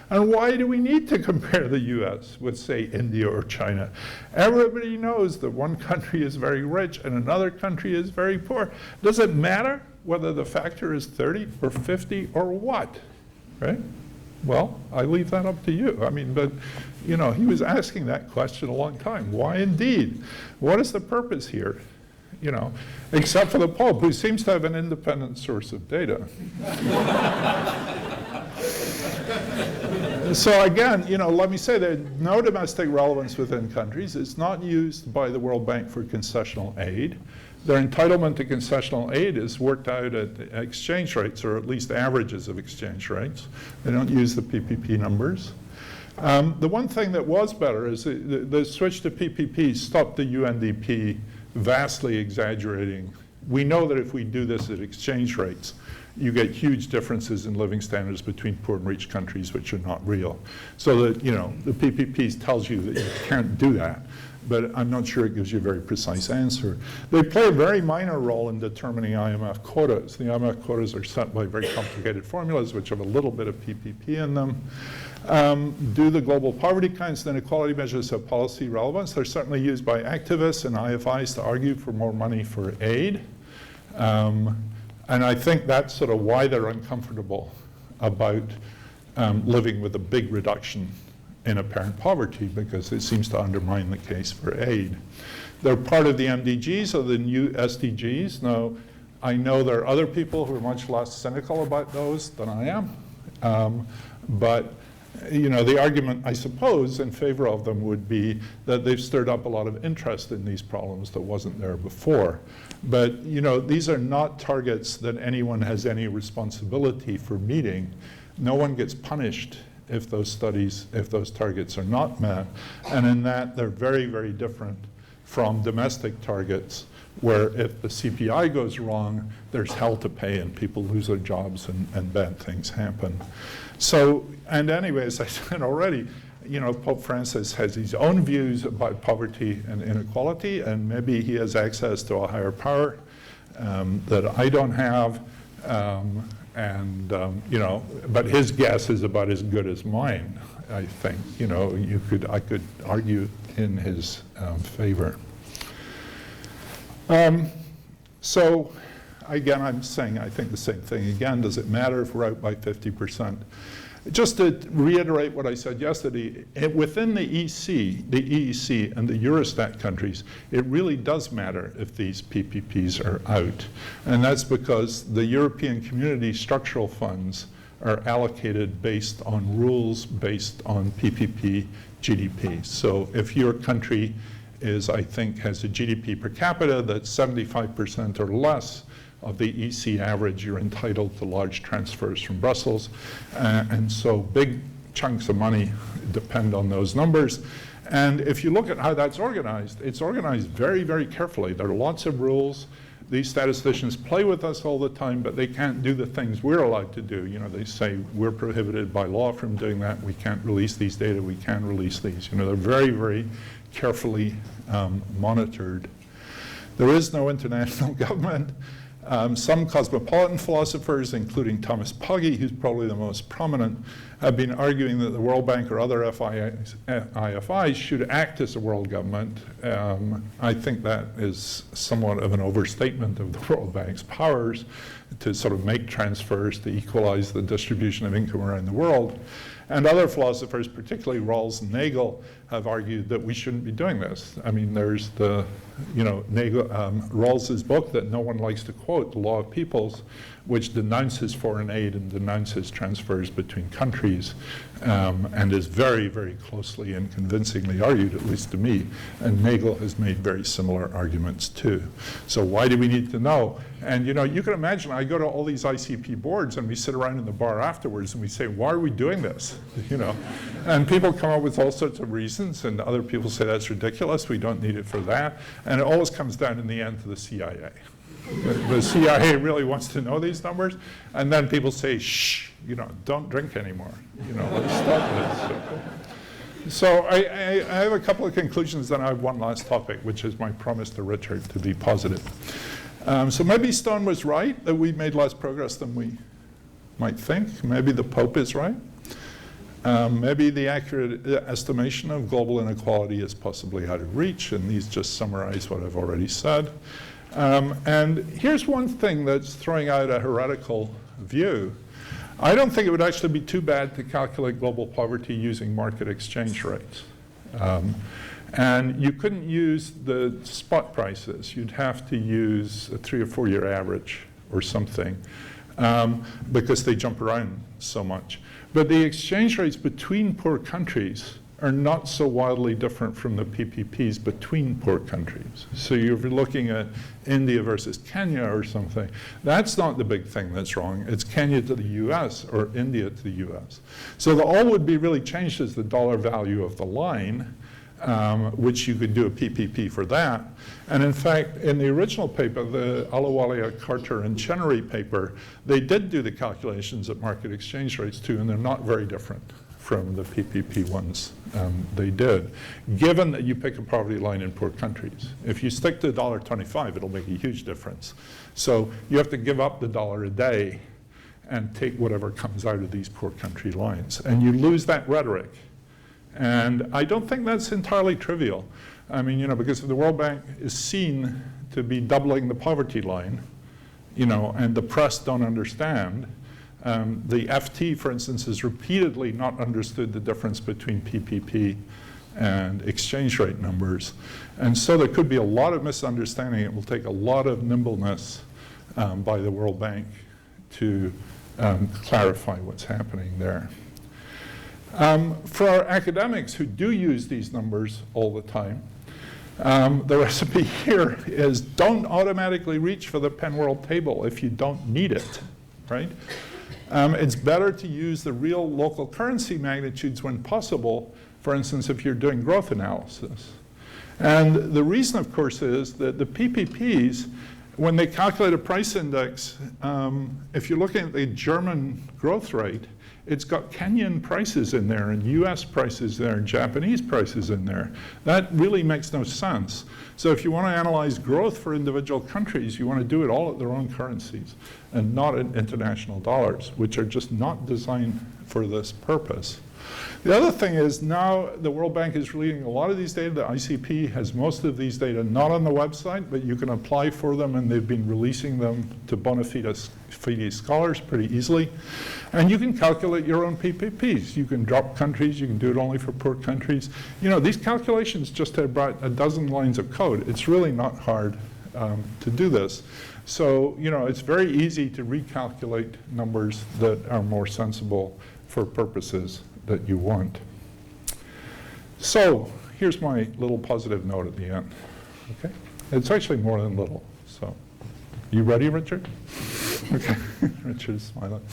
Speaker 2: And why do we need to compare the US with, say, India or China? Everybody knows that one country is very rich and another country is very poor. Does it matter whether the factor is 30 or 50 or what, right? Well, I leave that up to you. I mean, but, you know, he was asking that question a long time. Why indeed? What is the purpose here? You know, except for the Pope, who seems to have an independent source of data. So again, you know, let me say there's no domestic relevance within countries. It's not used by the World Bank for concessional aid. Their entitlement to concessional aid is worked out at exchange rates, or at least averages of exchange rates. They don't use the PPP numbers. The one thing that was better is the switch to PPP stopped the UNDP vastly exaggerating. We know that if we do this at exchange rates, you get huge differences in living standards between poor and rich countries, which are not real. So that, you know, the PPP tells you that you can't do that, but I'm not sure it gives you a very precise answer. They play a very minor role in determining IMF quotas. The IMF quotas are set by very complicated formulas, which have a little bit of PPP in them. Do the global poverty counts and inequality measures have policy relevance? They're certainly used by activists and IFIs to argue for more money for aid. And I think that's sort of why they're uncomfortable about living with a big reduction in apparent poverty, because it seems to undermine the case for aid. They're part of the MDGs, or the new SDGs. Now, I know there are other people who are much less cynical about those than I am. But you know, the argument, I suppose, in favor of them would be that they've stirred up a lot of interest in these problems that wasn't there before. But you know, these are not targets that anyone has any responsibility for meeting. No one gets punished if those targets are not met. And in that, they're very, very different from domestic targets, where if the CPI goes wrong, there's hell to pay and people lose their jobs and bad things happen. So, and anyway, as I said already, you know, Pope Francis has his own views about poverty and inequality, and maybe he has access to a higher power that I don't have. You know, but his guess is about as good as mine, I think. You know, I could argue in his favor. So again, I'm saying I think the same thing again. Does it matter if we're out by 50%? Just to reiterate what I said yesterday, within the EEC and the Eurostat countries, it really does matter if these PPPs are out. And that's because the European Community structural funds are allocated based on rules based on PPP GDP. So if your country is, I think, has a GDP per capita that's 75% or less of the EC average, you're entitled to large transfers from Brussels. And so big chunks of money depend on those numbers. And if you look at how that's organized, it's organized very, very carefully. There are lots of rules. These statisticians play with us all the time, but they can't do the things we're allowed to do. You know, they say we're prohibited by law from doing that. We can't release these data. We can release these. You know, they're very, very carefully monitored. There is no international government. Some cosmopolitan philosophers, including Thomas Pogge, who's probably the most prominent, have been arguing that the World Bank or other IFIs should act as a world government. I think that is somewhat of an overstatement of the World Bank's powers to sort of make transfers to equalize the distribution of income around the world. And other philosophers, particularly Rawls and Nagel, have argued that we shouldn't be doing this. I mean, there's the, you know, Rawls's book that no one likes to quote, The Law of Peoples, which denounces foreign aid and denounces transfers between countries, and is very, very closely and convincingly argued, at least to me. And Nagel has made very similar arguments too. So why do we need to know? And you know, you can imagine, I go to all these ICP boards and we sit around in the bar afterwards and we say, why are we doing this? You know, and people come up with all sorts of reasons, and other people say that's ridiculous, we don't need it for that. And it always comes down in the end to the CIA. The CIA really wants to know these numbers, and then people say, shh, you know, don't drink anymore. You know, let's stop this. So I have a couple of conclusions, then I have one last topic, which is my promise to Richard to be positive. So maybe Stone was right, that we made less progress than we might think. Maybe the Pope is right. Maybe the accurate estimation of global inequality is possibly out of reach, and these just summarize what I've already said. And here's one thing that's throwing out a heretical view. I don't think it would actually be too bad to calculate global poverty using market exchange rates. And you couldn't use the spot prices. You'd have to use a 3 or 4 year average or something because they jump around so much. But the exchange rates between poor countries are not so wildly different from the PPPs between poor countries. So you're looking at India versus Kenya or something. That's not the big thing that's wrong. It's Kenya to the US or India to the US. So the all would be really changed as the dollar value of the line, which you could do a PPP for that. And in fact, in the original paper, the Ahluwalia, Carter, and Chenery paper, they did do the calculations at market exchange rates too, and they're not very different from the PPP ones they did, given that you pick a poverty line in poor countries. If you stick to $1.25, it'll make a huge difference. So you have to give up the dollar a day and take whatever comes out of these poor country lines. And you lose that rhetoric. And I don't think that's entirely trivial. I mean, because if the World Bank is seen to be doubling the poverty line, and the press don't understand, the FT, for instance, has repeatedly not understood the difference between PPP and exchange rate numbers. And so there could be a lot of misunderstanding. It will take a lot of nimbleness by the World Bank to clarify what's happening there. For our academics who do use these numbers all the time, the recipe here is don't automatically reach for the Penn World Table if you don't need it, right? It's better to use the real local currency magnitudes when possible, for instance, if you're doing growth analysis. And the reason, of course, is that the PPPs, when they calculate a price index, if you're looking at the German growth rate, it's got Kenyan prices in there and US prices there and Japanese prices in there. That really makes no sense. So if you want to analyze growth for individual countries, you want to do it all at their own currencies and not in international dollars, which are just not designed for this purpose. The other thing is now the World Bank is releasing a lot of these data. The ICP has most of these data not on the website, but you can apply for them, and they've been releasing them to bona fide scholars pretty easily. And you can calculate your own PPPs. You can drop countries. You can do it only for poor countries. These calculations just have about a dozen lines of code. It's really not hard to do this. So, it's very easy to recalculate numbers that are more sensible for purposes that you want. So here's my little positive note at the end. Okay, it's actually more than little. So, you ready, Richard? Okay, Richard's smiling.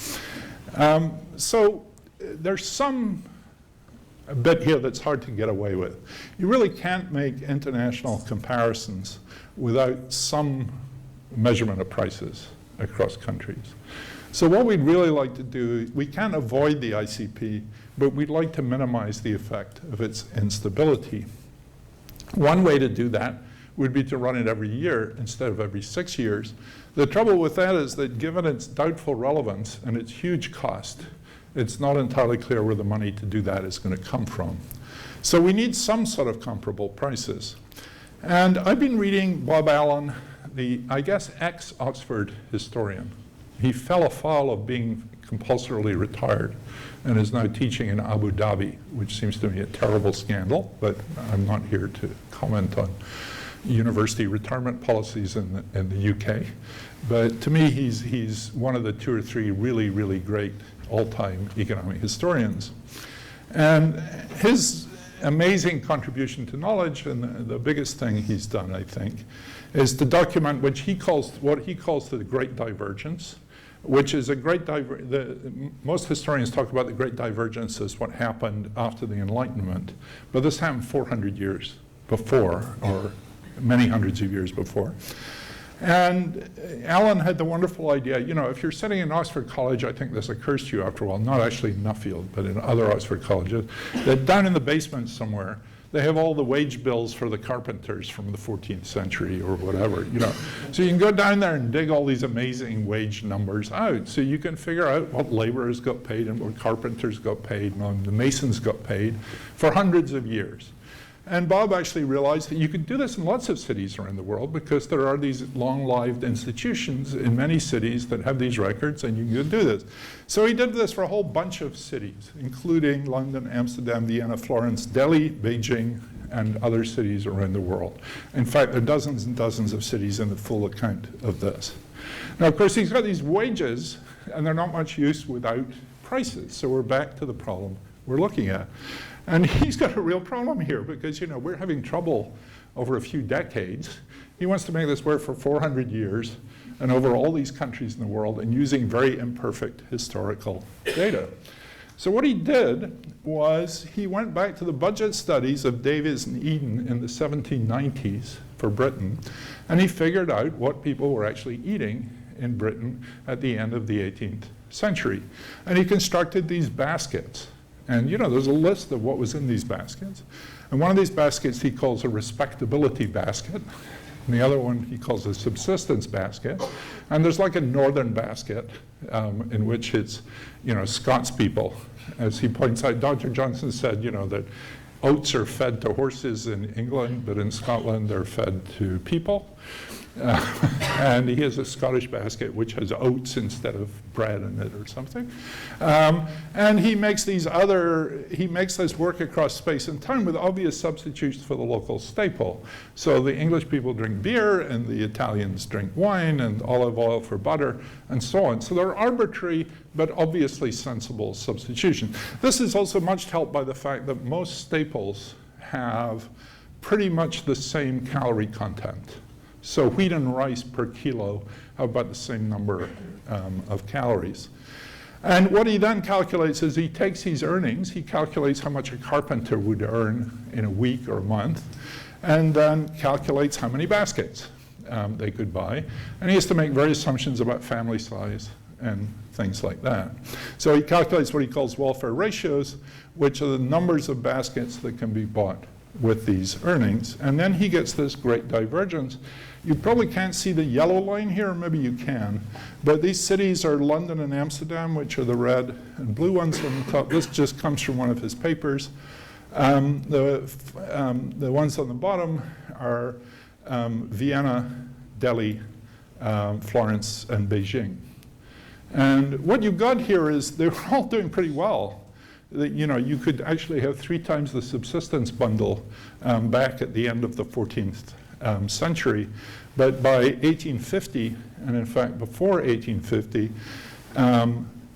Speaker 2: So there's a bit here that's hard to get away with. You really can't make international comparisons without some measurement of prices across countries. So what we'd really like to do, we can't avoid the ICP, but we'd like to minimize the effect of its instability. One way to do that would be to run it every year instead of every 6 years. The trouble with that is that given its doubtful relevance and its huge cost, it's not entirely clear where the money to do that is going to come from. So we need some sort of comparable prices. And I've been reading Bob Allen, the, I guess, ex-Oxford historian. He fell afoul of being compulsorily retired and is now teaching in Abu Dhabi, which seems to me a terrible scandal, but I'm not here to comment on university retirement policies in the UK. But to me, he's one of the 2 or 3 really, really great all-time economic historians. And his amazing contribution to knowledge, and the biggest thing he's done, I think, is to document what he calls the Great Divergence, which is a great most historians talk about the Great Divergence as what happened after the Enlightenment, but this happened 400 years before, or many hundreds of years before. And Alan had the wonderful idea, you know, if you're sitting in Oxford College, I think this occurs to you after a while, not actually in Nuffield, but in other Oxford colleges, that down in the basement somewhere, they have all the wage bills for the carpenters from the 14th century or whatever, you know. So you can go down there and dig all these amazing wage numbers out. So you can figure out what laborers got paid and what carpenters got paid and what the masons got paid for hundreds of years. And Bob actually realized that you could do this in lots of cities around the world because there are these long-lived institutions in many cities that have these records, and you can do this. So he did this for a whole bunch of cities, including London, Amsterdam, Vienna, Florence, Delhi, Beijing, and other cities around the world. In fact, there are dozens and dozens of cities in the full account of this. Now, of course, he's got these wages, and they're not much use without prices. So we're back to the problem we're looking at. And he's got a real problem here because, you know, we're having trouble over a few decades. He wants to make this work for 400 years and over all these countries in the world and using very imperfect historical data. So what he did was he went back to the budget studies of Davies and Eden in the 1790s for Britain, and he figured out what people were actually eating in Britain at the end of the 18th century. And he constructed these baskets. And you know, there's a list of what was in these baskets. And one of these baskets he calls a respectability basket. And the other one he calls a subsistence basket. And there's like a northern basket in which it's, you know, Scots people. As he points out, Dr. Johnson said, you know, that oats are fed to horses in England, but in Scotland they're fed to people. And he has a Scottish basket which has oats instead of bread in it or something. And he makes this work across space and time with obvious substitutes for the local staple. So the English people drink beer and the Italians drink wine and olive oil for butter and so on. So they're arbitrary but obviously sensible substitutions. This is also much helped by the fact that most staples have pretty much the same calorie content. So wheat and rice per kilo have about the same number of calories. And what he then calculates is he takes his earnings, he calculates how much a carpenter would earn in a week or a month, and then calculates how many baskets they could buy. And he has to make various assumptions about family size and things like that. So he calculates what he calls welfare ratios, which are the numbers of baskets that can be bought with these earnings. And then he gets this great divergence. You probably can't see the yellow line here, or maybe you can, but these cities are London and Amsterdam, which are the red and blue ones on the top. This just comes from one of his papers. The ones on the bottom are Vienna, Delhi, Florence, and Beijing. And what you've got here is they're all doing pretty well. You know, you could actually have 3 times the subsistence bundle back at the end of the 14th century. But by 1850, and in fact before 1850,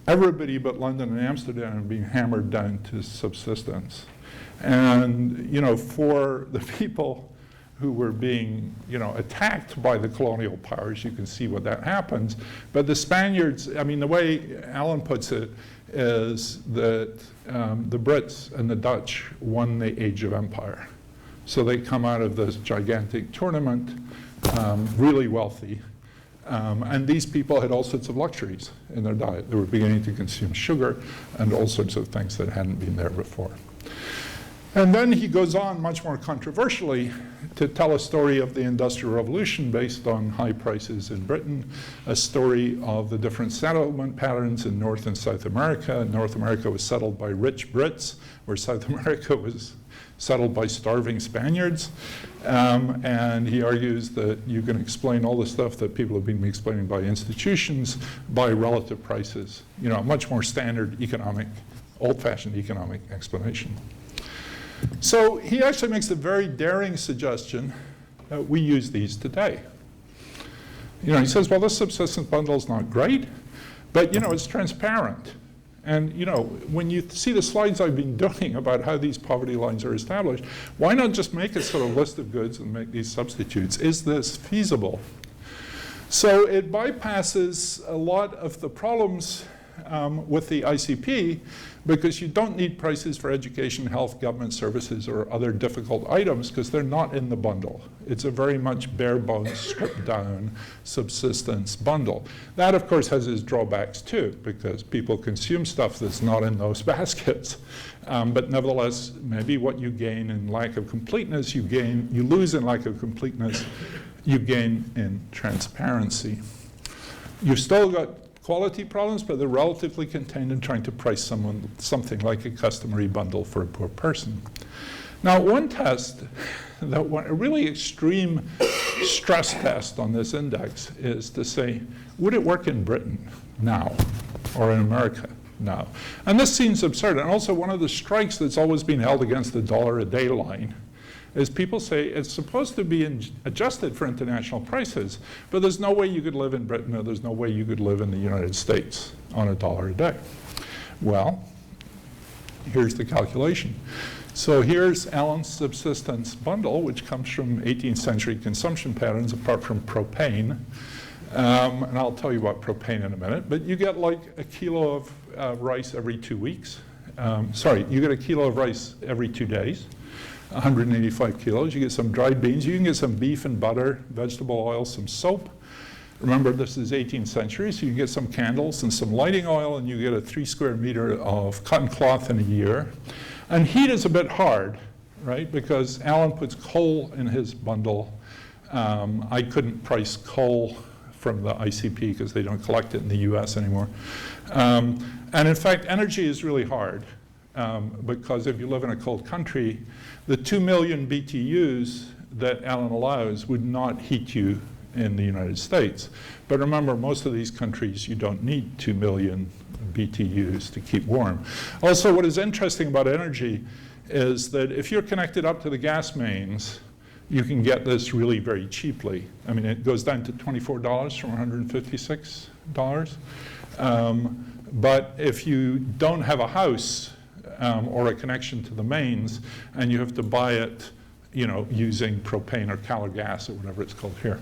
Speaker 2: everybody but London and Amsterdam are being hammered down to subsistence. And, you know, for the people who were being, you know, attacked by the colonial powers, you can see what that happens. But the Spaniards, I mean, the way Alan puts it is that the Brits and the Dutch won the age of empire. So they come out of this gigantic tournament really wealthy. And these people had all sorts of luxuries in their diet. They were beginning to consume sugar and all sorts of things that hadn't been there before. And then he goes on much more controversially to tell a story of the Industrial Revolution based on high prices in Britain, a story of the different settlement patterns in North and South America. North America was settled by rich Brits, where South America was settled by starving Spaniards. And he argues that you can explain all the stuff that people have been explaining by institutions by relative prices. You know, a much more standard economic, old-fashioned economic explanation. So he actually makes a very daring suggestion that we use these today. You know, he says, well, this subsistence bundle is not great, but, you know, it's transparent. And, you know, when you see the slides I've been doing about how these poverty lines are established, why not just make a sort of list of goods and make these substitutes? Is this feasible? So it bypasses a lot of the problems with the ICP because you don't need prices for education, health, government services, or other difficult items because they're not in the bundle. It's a very much bare bones, stripped down subsistence bundle. That, of course, has its drawbacks too because people consume stuff that's not in those baskets. But nevertheless, maybe what you gain in lack of completeness, you lose in lack of completeness, you gain in transparency. You've still got quality problems, but they're relatively contained in trying to price something like a customary bundle for a poor person. Now, one test, a really extreme stress test on this index is to say, would it work in Britain now or in America now? And this seems absurd. And also one of the strikes that's always been held against the dollar a day line is people say it's supposed to be adjusted for international prices, but there's no way you could live in Britain or there's no way you could live in the United States on $1 a day. Well, here's the calculation. So here's Allen's subsistence bundle, which comes from 18th century consumption patterns apart from propane. And I'll tell you about propane in a minute, but you get like a kilo of rice every 2 weeks. You get a kilo of rice every 2 days. 185 kilos. You get some dried beans. You can get some beef and butter, vegetable oil, some soap. Remember, this is 18th century, so you get some candles and some lighting oil, and you get a 3 square meter of cotton cloth in a year. And heat is a bit hard, right? Because Allen puts coal in his bundle. I couldn't price coal from the ICP because they don't collect it in the US anymore. And in fact, energy is really hard. Because if you live in a cold country, the 2 million BTUs that Allen allows would not heat you in the United States. But remember, most of these countries, you don't need 2 million BTUs to keep warm. Also, what is interesting about energy is that if you're connected up to the gas mains, you can get this really very cheaply. I mean, it goes down to $24 from $156. But if you don't have a house, or a connection to the mains, and you have to buy it, using propane or calor gas or whatever it's called here.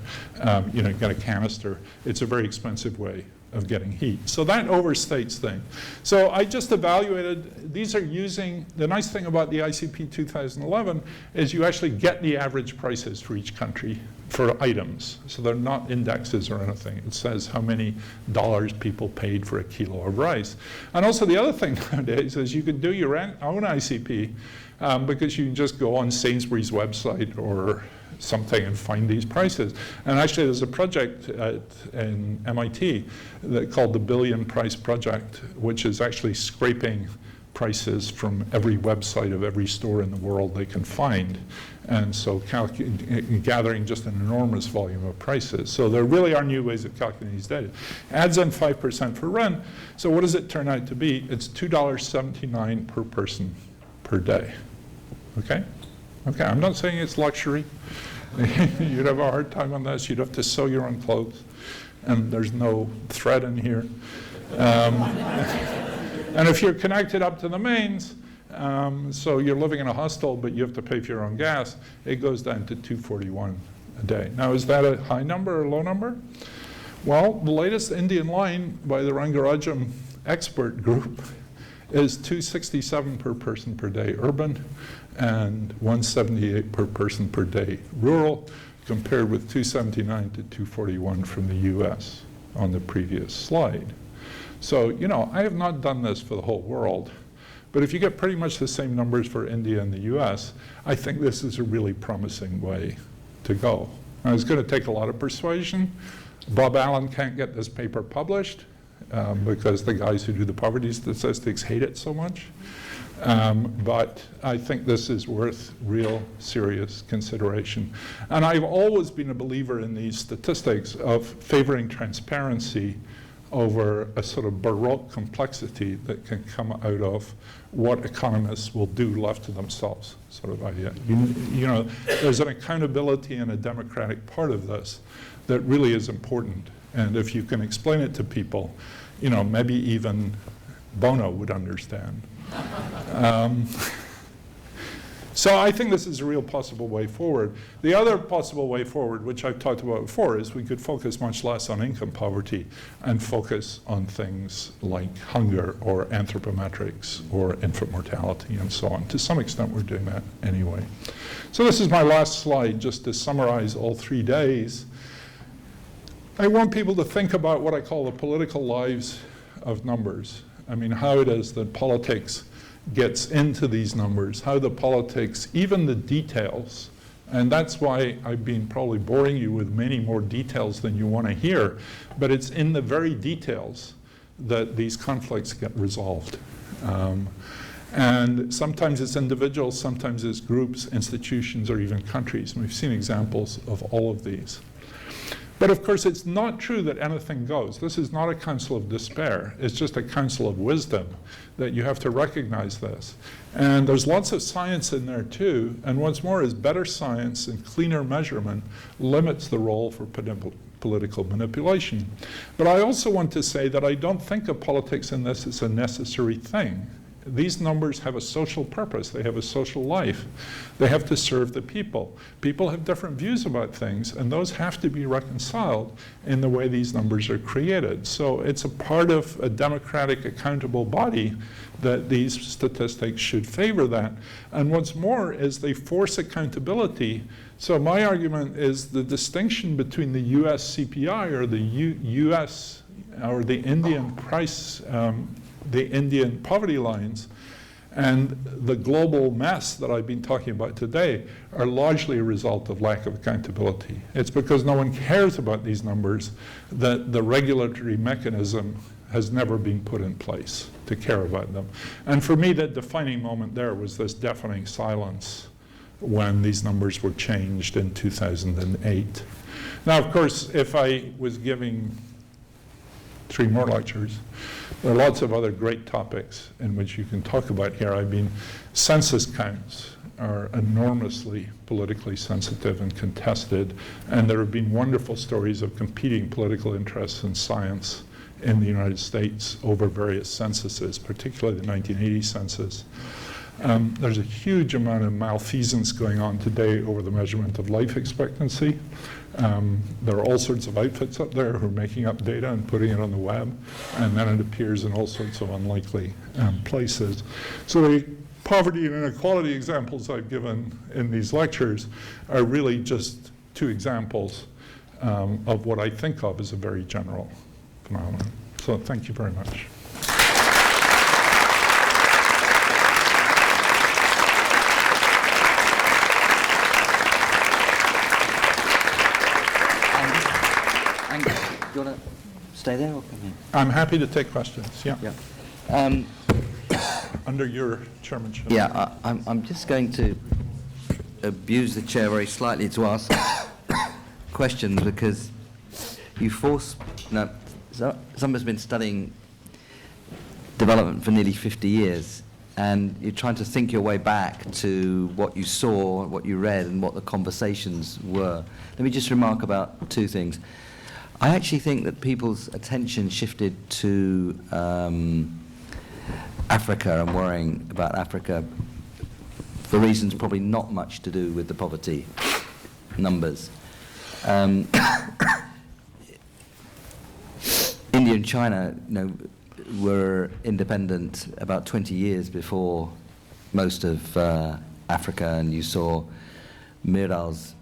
Speaker 2: You get a canister. It's a very expensive way of getting heat. So that overstates things. So I just evaluated, these are using, the nice thing about the ICP 2011 is you actually get the average prices for each country for items. So they're not indexes or anything. It says how many dollars people paid for a kilo of rice. And also the other thing nowadays is you can do your own ICP because you can just go on Sainsbury's website or something and find these prices. And actually there's a project in MIT called the Billion Price Project, which is actually scraping prices from every website of every store in the world they can find. And so gathering just an enormous volume of prices. So there really are new ways of calculating these data. Adds in 5% for rent. So what does it turn out to be? It's $2.79 per person per day. Okay? Okay, I'm not saying it's luxury. You'd have a hard time on this. You'd have to sew your own clothes. And there's no thread in here. And if you're connected up to the mains, so you're living in a hostel, but you have to pay for your own gas, it goes down to $2.41 a day. Now, is that a high number or a low number? Well, the latest Indian line by the Rangarajam expert group is $2.67 per person per day urban and $1.78 per person per day rural, compared with $2.79 to $2.41 from the US on the previous slide. So, I have not done this for the whole world, but if you get pretty much the same numbers for India and the US, I think this is a really promising way to go. Now, it's going to take a lot of persuasion. Bob Allen can't get this paper published because the guys who do the poverty statistics hate it so much. But I think this is worth real serious consideration. And I've always been a believer in these statistics of favoring transparency over a sort of baroque complexity that can come out of what economists will do left to themselves, sort of idea. There's an accountability and a democratic part of this that really is important. And if you can explain it to people, maybe even Bono would understand. So I think this is a real possible way forward. The other possible way forward, which I've talked about before, is we could focus much less on income poverty and focus on things like hunger or anthropometrics or infant mortality and so on. To some extent, we're doing that anyway. So this is my last slide, just to summarize all 3 days. I want people to think about what I call the political lives of numbers. I mean, how it is that politics gets into these numbers, how the politics, even the details, and that's why I've been probably boring you with many more details than you want to hear, but it's in the very details that these conflicts get resolved. And sometimes it's individuals, sometimes it's groups, institutions, or even countries. And we've seen examples of all of these. But of course, it's not true that anything goes. This is not a counsel of despair. It's just a counsel of wisdom, that you have to recognize this. And there's lots of science in there too. And what's more is better science and cleaner measurement limits the role for political manipulation. But I also want to say that I don't think of politics in this as a necessary thing. These numbers have a social purpose. They have a social life. They have to serve the people. People have different views about things, and those have to be reconciled in the way these numbers are created. So it's a part of a democratic, accountable body that these statistics should favor that. And what's more is they force accountability. So my argument is the distinction between the US CPI or the US or the Indian price, the Indian poverty lines, and the global mess that I've been talking about today are largely a result of lack of accountability. It's because no one cares about these numbers that the regulatory mechanism has never been put in place to care about them. And for me, that defining moment there was this deafening silence when these numbers were changed in 2008. Now, of course, if I was giving 3 more lectures, there are lots of other great topics in which you can talk about here. I mean, census counts are enormously politically sensitive and contested, and there have been wonderful stories of competing political interests in science in the United States over various censuses, particularly the 1980 census. There's a huge amount of malfeasance going on today over the measurement of life expectancy. There are all sorts of outfits up there who are making up data and putting it on the web, and then it appears in all sorts of unlikely places. So the poverty and inequality examples I've given in these lectures are really just 2 examples of what I think of as a very general phenomenon. So thank you very much.
Speaker 1: Do you want to stay there or come in?
Speaker 2: I'm happy to take questions, yeah.
Speaker 1: Yeah.
Speaker 2: Under your chairmanship.
Speaker 1: Yeah, I'm just going to abuse the chair very slightly to ask questions because you force, someone's been studying development for nearly 50 years and you're trying to think your way back to what you saw, what you read and what the conversations were. Let me just remark about 2 things. I actually think that people's attention shifted to Africa and worrying about Africa for reasons probably not much to do with the poverty numbers. India and China, were independent about 20 years before most of Africa, and you saw Miral's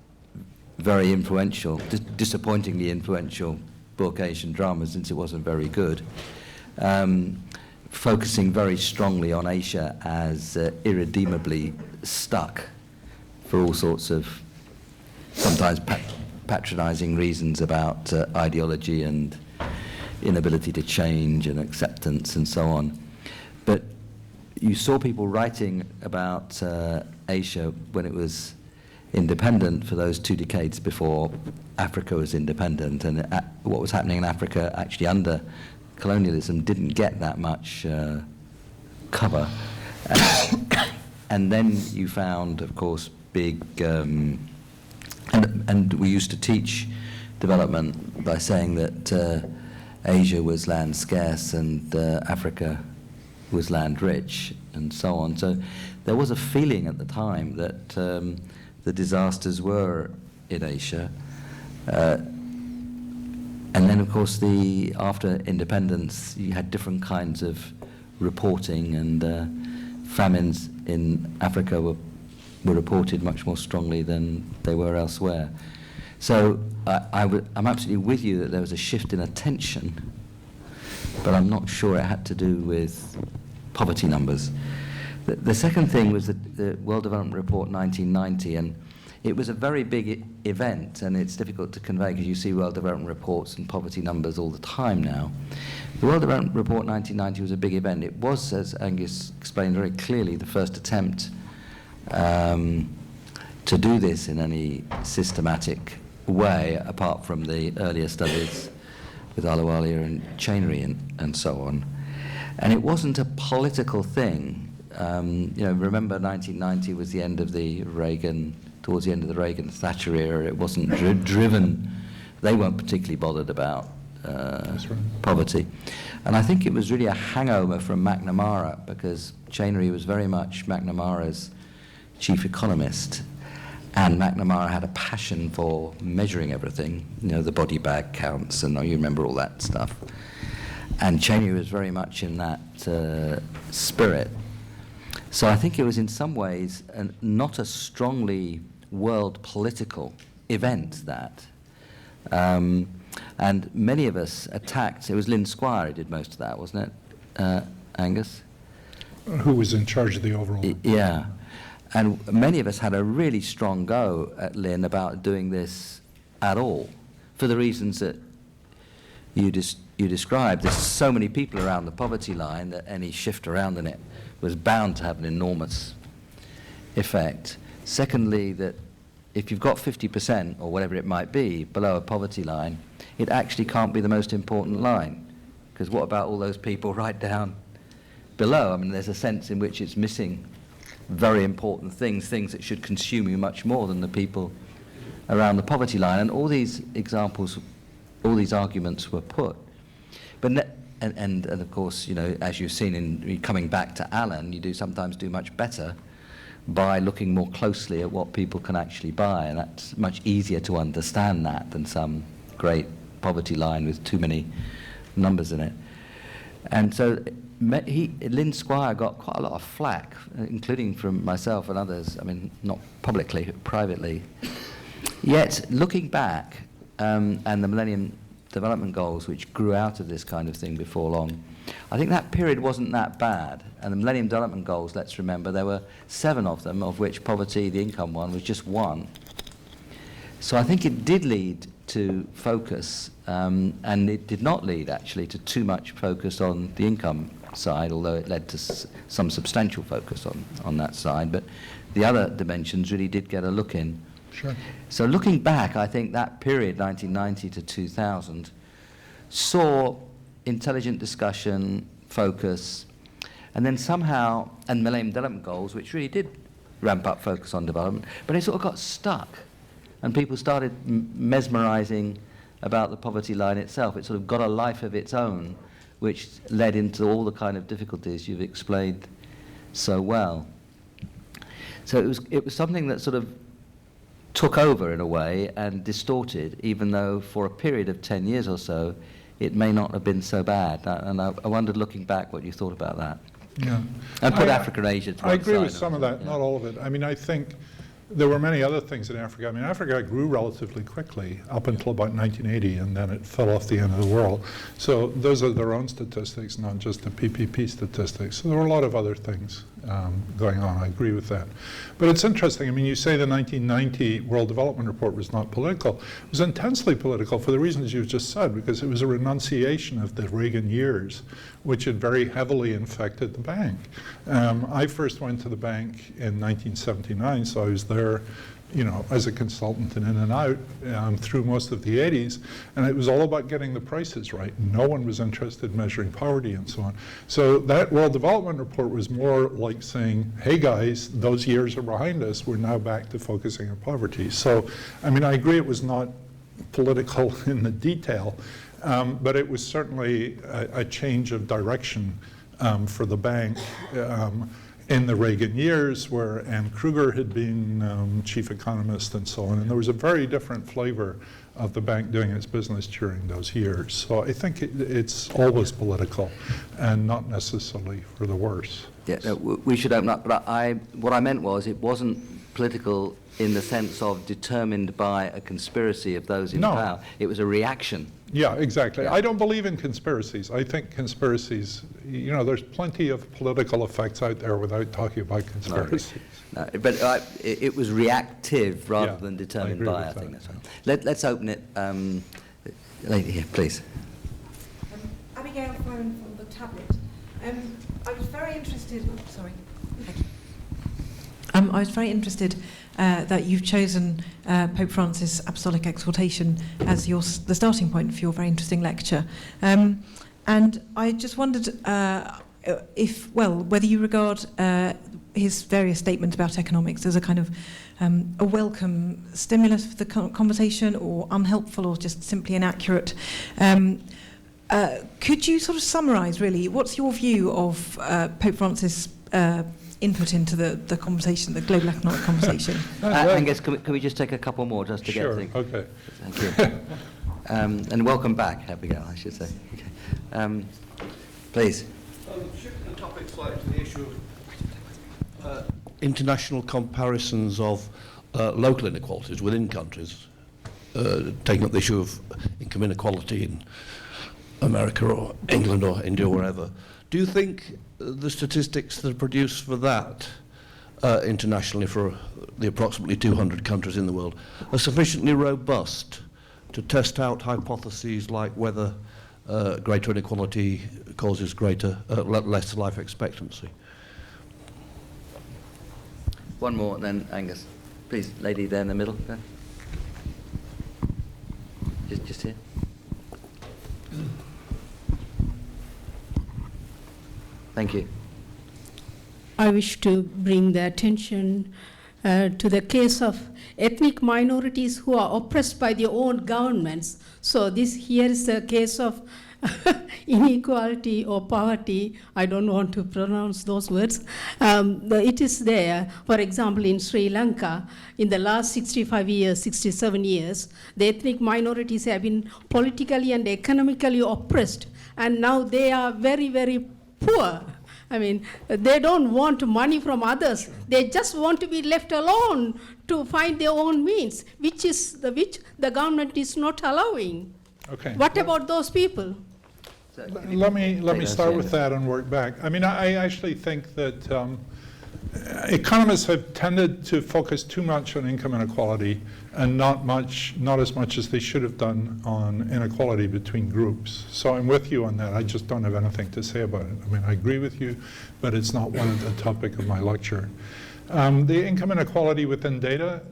Speaker 1: very influential, disappointingly influential book, Asian Drama, since it wasn't very good, focusing very strongly on Asia as irredeemably stuck for all sorts of sometimes patronizing reasons about ideology and inability to change and acceptance and so on. But you saw people writing about Asia when it was independent for those 2 decades before Africa was independent, and what was happening in Africa actually under colonialism didn't get that much cover. And then you found, of course, big, and we used to teach development by saying that Asia was land scarce and Africa was land rich, and so on. So there was a feeling at the time that the disasters were in Asia. And then, of course, after independence, you had different kinds of reporting, and famines in Africa were reported much more strongly than they were elsewhere. So I'm absolutely with you that there was a shift in attention, but I'm not sure it had to do with poverty numbers. The second thing was the World Development Report 1990, and it was a very big event, and it's difficult to convey because you see World Development Reports and poverty numbers all the time now. The World Development Report 1990 was a big event. It was, as Angus explained very clearly, the first attempt to do this in any systematic way, apart from the earlier studies with Ahluwalia and Chainery and so on. And it wasn't a political thing. Remember 1990 was the end of the towards the end of the Reagan-Thatcher era. It wasn't driven. They weren't particularly bothered about poverty. And I think it was really a hangover from McNamara, because Chainery was very much McNamara's chief economist. And McNamara had a passion for measuring everything, the body bag counts, and you remember all that stuff. And Chainery was very much in that spirit. So I think it was in some ways not a strongly world political event, that. And many of us attacked, it was Lynn Squire who did most of that, wasn't it, Angus?
Speaker 2: Who was in charge of the overall?
Speaker 1: Yeah. And many of us had a really strong go at Lynn about doing this at all, for the reasons that you described. There's so many people around the poverty line that any shift around in it was bound to have an enormous effect. Secondly, that if you've got 50% or whatever it might be below a poverty line, it actually can't be the most important line, because what about all those people right down below? I mean, there's a sense in which it's missing very important things that should consume you much more than the people around the poverty line. And all these examples, all these arguments were put. But and of course, as you've seen in coming back to Alan, you sometimes do much better by looking more closely at what people can actually buy, and that's much easier to understand that than some great poverty line with too many numbers in it. And so Lynn Squire got quite a lot of flack, including from myself and others, I mean, not publicly, but privately. Yet, looking back, and the Millennium Development Goals, which grew out of this kind of thing before long, I think that period wasn't that bad. And the Millennium Development Goals, let's remember, there were 7 of them, of which poverty, the income one, was just 1. So I think it did lead to focus, and it did not lead, actually, to too much focus on the income side, although it led to some substantial focus on that side. But the other dimensions really did get a look in.
Speaker 2: Sure.
Speaker 1: So looking back, I think that period, 1990 to 2000, saw intelligent discussion, focus, and then somehow, and Millennium Development Goals, which really did ramp up focus on development, but it sort of got stuck, and people started mesmerizing about the poverty line itself. It sort of got a life of its own, which led into all the kind of difficulties you've explained so well. So it was something that sort of took over in a way and distorted, even though for a period of 10 years or so, it may not have been so bad. And I wondered, looking back, what you thought about that.
Speaker 2: Yeah.
Speaker 1: And put Africa and Asia to one side.
Speaker 2: I agree with some of that, not all of it. I mean, I think there were many other things in Africa. I mean, Africa grew relatively quickly up until about 1980, and then it fell off the end of the world. So those are their own statistics, not just the PPP statistics. So there were a lot of other things going on. I agree with that. But it's interesting. I mean, you say the 1990 World Development Report was not political. It was intensely political for the reasons you've just said, because it was a renunciation of the Reagan years, which had very heavily infected the bank. I first went to the bank in 1979, so I was there, as a consultant and in and out through most of the 80s, and it was all about getting the prices right. No one was interested in measuring poverty and so on. So that World Development Report was more like saying, hey guys, those years are behind us, we're now back to focusing on poverty. So, I mean, I agree it was not political in the detail, but it was certainly a change of direction for the bank in the Reagan years, where Ann Kruger had been chief economist and so on. And there was a very different flavor of the bank doing its business during those years. So I think it's always political and not necessarily for the worse.
Speaker 1: Yeah, no, we should open up, but what I meant was it wasn't political in the sense of determined by a conspiracy of those in power. It was a reaction.
Speaker 2: Yeah, exactly.
Speaker 1: Yeah.
Speaker 2: I don't believe in conspiracies. I think conspiracies, there's plenty of political effects out there without talking about conspiracies.
Speaker 1: No, but it was reactive rather than determined by, I think that's right. Let's open it. Lady here, please.
Speaker 3: Abigail Foran from the tablet. I was very interested. Sorry. Thank you. I was very interested that you've chosen Pope Francis' Apostolic Exhortation as the starting point for your very interesting lecture. And I just wondered whether you regard his various statements about economics as a kind of a welcome stimulus for the conversation, or unhelpful, or just simply inaccurate. Could you sort of summarise, really, what's your view of Pope Francis' input into the conversation, the global economic conversation?
Speaker 1: Angus, can we just take a couple more just to get things?
Speaker 2: Okay.
Speaker 1: Thank you. And welcome back, Abigail, I should say. Okay. Please.
Speaker 4: Shifting the topic slightly to the issue of international comparisons of local inequalities within countries, taking up the issue of income inequality in America or England or India or wherever. Do you think the statistics that are produced for that internationally for the approximately 200 countries in the world are sufficiently robust to test out hypotheses like whether greater inequality causes less life expectancy?
Speaker 1: One more, then Angus. Please, lady there in the middle. There. Just here. Thank you.
Speaker 5: I wish to bring the attention to the case of ethnic minorities who are oppressed by their own governments. So here is a case of inequality or poverty. I don't want to pronounce those words. It is there. For example, in Sri Lanka, in the last 65 years, 67 years, the ethnic minorities have been politically and economically oppressed, and now they are very, very poor. I mean, they don't want money from others. They just want to be left alone to find their own means, which the government is not allowing.
Speaker 2: Okay.
Speaker 5: What about those people?
Speaker 2: Let me start with that and work back. I mean, I actually think that economists have tended to focus too much on income inequality and not as much as they should have done on inequality between groups. So I'm with you on that. I just don't have anything to say about it. I mean, I agree with you, but it's not the topic of my lecture. The income inequality within data,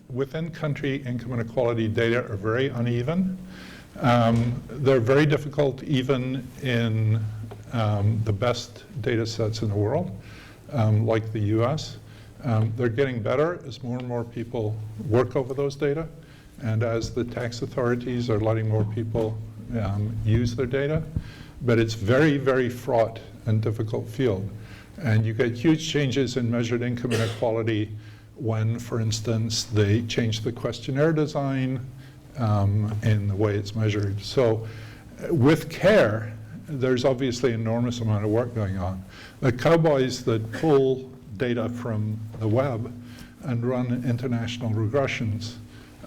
Speaker 2: within country income inequality data are very uneven. They're very difficult even in the best data sets in the world, like the US. They're getting better as more and more people work over those data, and as the tax authorities are letting more people use their data. But it's very, very fraught and difficult field. And you get huge changes in measured income inequality when, for instance, they change the questionnaire design in the way it's measured. So with care, there's obviously an enormous amount of work going on. The cowboys that pull data from the web and run international regressions,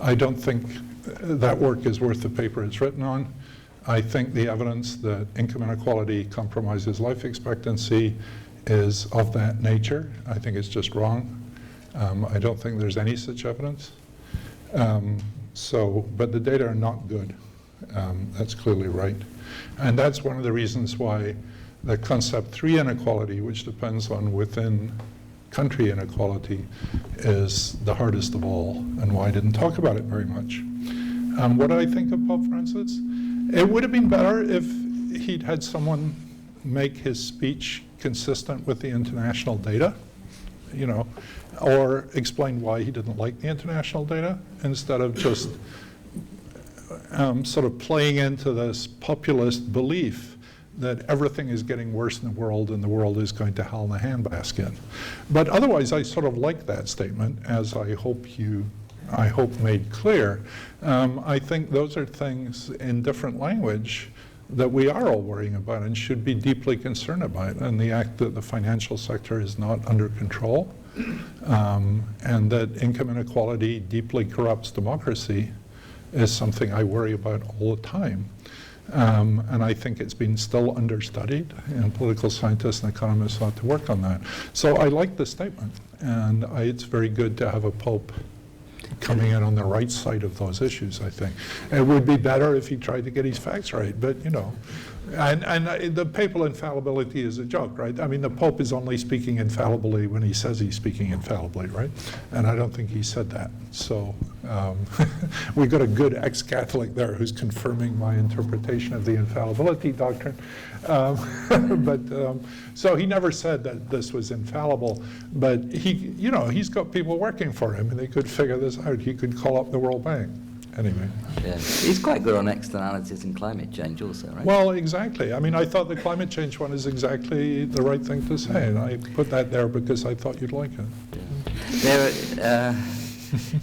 Speaker 2: I don't think that work is worth the paper it's written on. I think the evidence that income inequality compromises life expectancy is of that nature. I think it's just wrong. I don't think there's any such evidence. But the data are not good. That's clearly right. And that's one of the reasons why the concept 3 inequality, which depends on within country inequality, is the hardest of all, and why I didn't talk about it very much. What do I think of Pope Francis? It would have been better if he'd had someone make his speech consistent with the international data, or explain why he didn't like the international data, instead of just sort of playing into this populist belief that everything is getting worse in the world and the world is going to hell in a handbasket. But otherwise, I sort of like that statement, as I hope made clear. I think those are things in different language that we are all worrying about and should be deeply concerned about. And the act that the financial sector is not under control, and that income inequality deeply corrupts democracy is something I worry about all the time. And I think it's been still understudied, and political scientists and economists ought to work on that. So I like the statement, and it's very good to have a pope coming in on the right side of those issues, I think. It would be better if he tried to get his facts right, but you know. And the papal infallibility is a joke, right? I mean, the Pope is only speaking infallibly when he says he's speaking infallibly, right? And I don't think he said that. So we got a good ex-Catholic there who's confirming my interpretation of the infallibility doctrine. So he never said that this was infallible, but he's got people working for him, and they could figure this out. He could call up the World Bank. Anyway.
Speaker 1: Yeah. He's quite good on externalities and climate change also, right?
Speaker 2: Well, exactly. I mean, I thought the climate change one is exactly the right thing to say, and I put that there because I thought you'd like it.
Speaker 1: Yeah.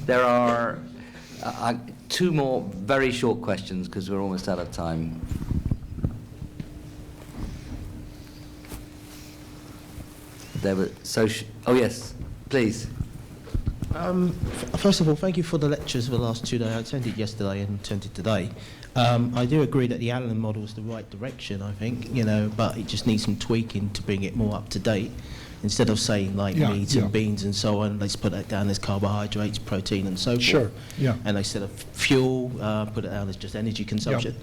Speaker 1: There are two more very short questions because we're almost out of time. Oh yes, please.
Speaker 6: First of all, thank you for the lectures for the last 2 days. I attended yesterday and attended today. I do agree that the Allen model is the right direction, I think, but it just needs some tweaking to bring it more up to date. Instead of saying like meat and beans and so on, let's put that down as carbohydrates, protein and so forth. Sure, yeah. And instead of fuel, put it down as just energy consumption.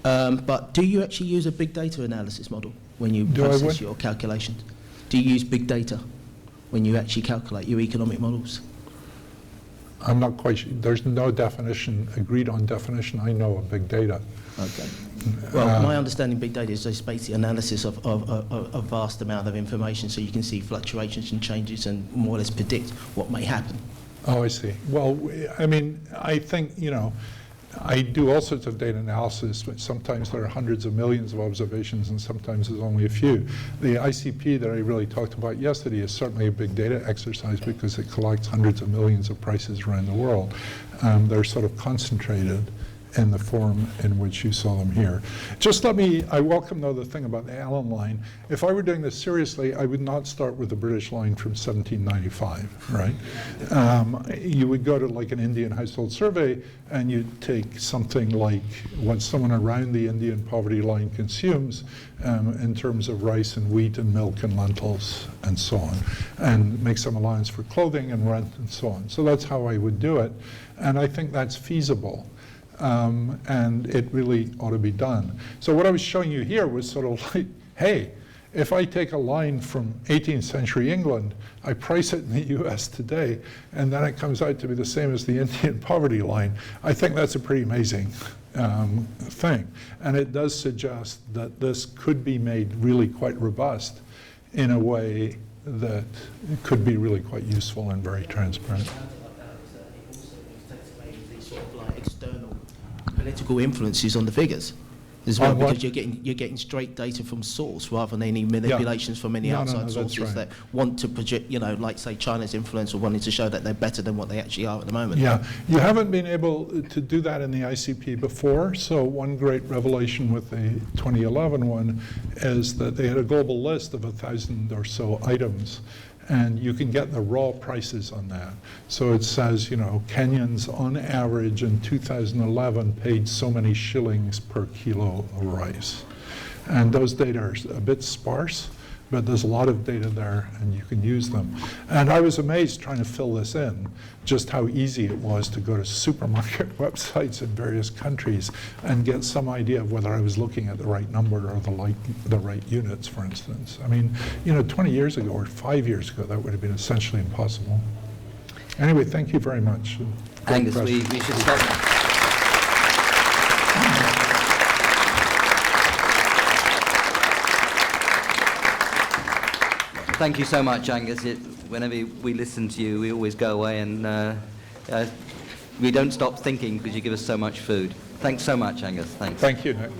Speaker 6: Yeah. But do you actually use a big data analysis model when you process your calculations? Do you use big data when you actually calculate your economic models?
Speaker 2: I'm not quite sure. There's no agreed on definition I know of big data.
Speaker 6: Okay. Well, my understanding of big data is just basically analysis of a vast amount of information, so you can see fluctuations and changes and more or less predict what may happen.
Speaker 2: Oh, I see. Well, I mean, I think, I do all sorts of data analysis, but sometimes there are hundreds of millions of observations and sometimes there's only a few. The ICP that I really talked about yesterday is certainly a big data exercise because it collects hundreds of millions of prices around the world. They're sort of concentrated in the form in which you saw them here. I welcome though the thing about the Allen line. If I were doing this seriously, I would not start with the British line from 1795, right? You would go to like an Indian household survey and you'd take something like what someone around the Indian poverty line consumes in terms of rice and wheat and milk and lentils and so on, and make some allowance for clothing and rent and so on. So that's how I would do it, and I think that's feasible. And it really ought to be done. So what I was showing you here was sort of like, hey, if I take a line from 18th century England, I price it in the US today, and then it comes out to be the same as the Indian poverty line, I think that's a pretty amazing thing. And it does suggest that this could be made really quite robust in a way that could be really quite useful and very transparent.
Speaker 6: External political influences on the figures as well, because you're getting straight data from source rather than any manipulations from any outside sources that want to project, like say China's influence or wanting to show that they're better than what they actually are at the moment.
Speaker 2: Yeah, you haven't been able to do that in the ICP before, so one great revelation with the 2011 one is that they had a global list of 1,000 or so items, and you can get the raw prices on that. So it says, Kenyans on average in 2011 paid so many shillings per kilo of rice. And those data are a bit sparse, but there's a lot of data there and you can use them. And I was amazed trying to fill this in, just how easy it was to go to supermarket websites in various countries and get some idea of whether I was looking at the right number or the right units, for instance. I mean, 20 years ago or 5 years ago, that would have been essentially impossible. Anyway, thank you very much.
Speaker 1: Angus, we should stop. Thank you so much, Angus. Whenever we listen to you, we always go away and we don't stop thinking because you give us so much food. Thanks so much, Angus. Thanks.
Speaker 2: Thank you, Nick.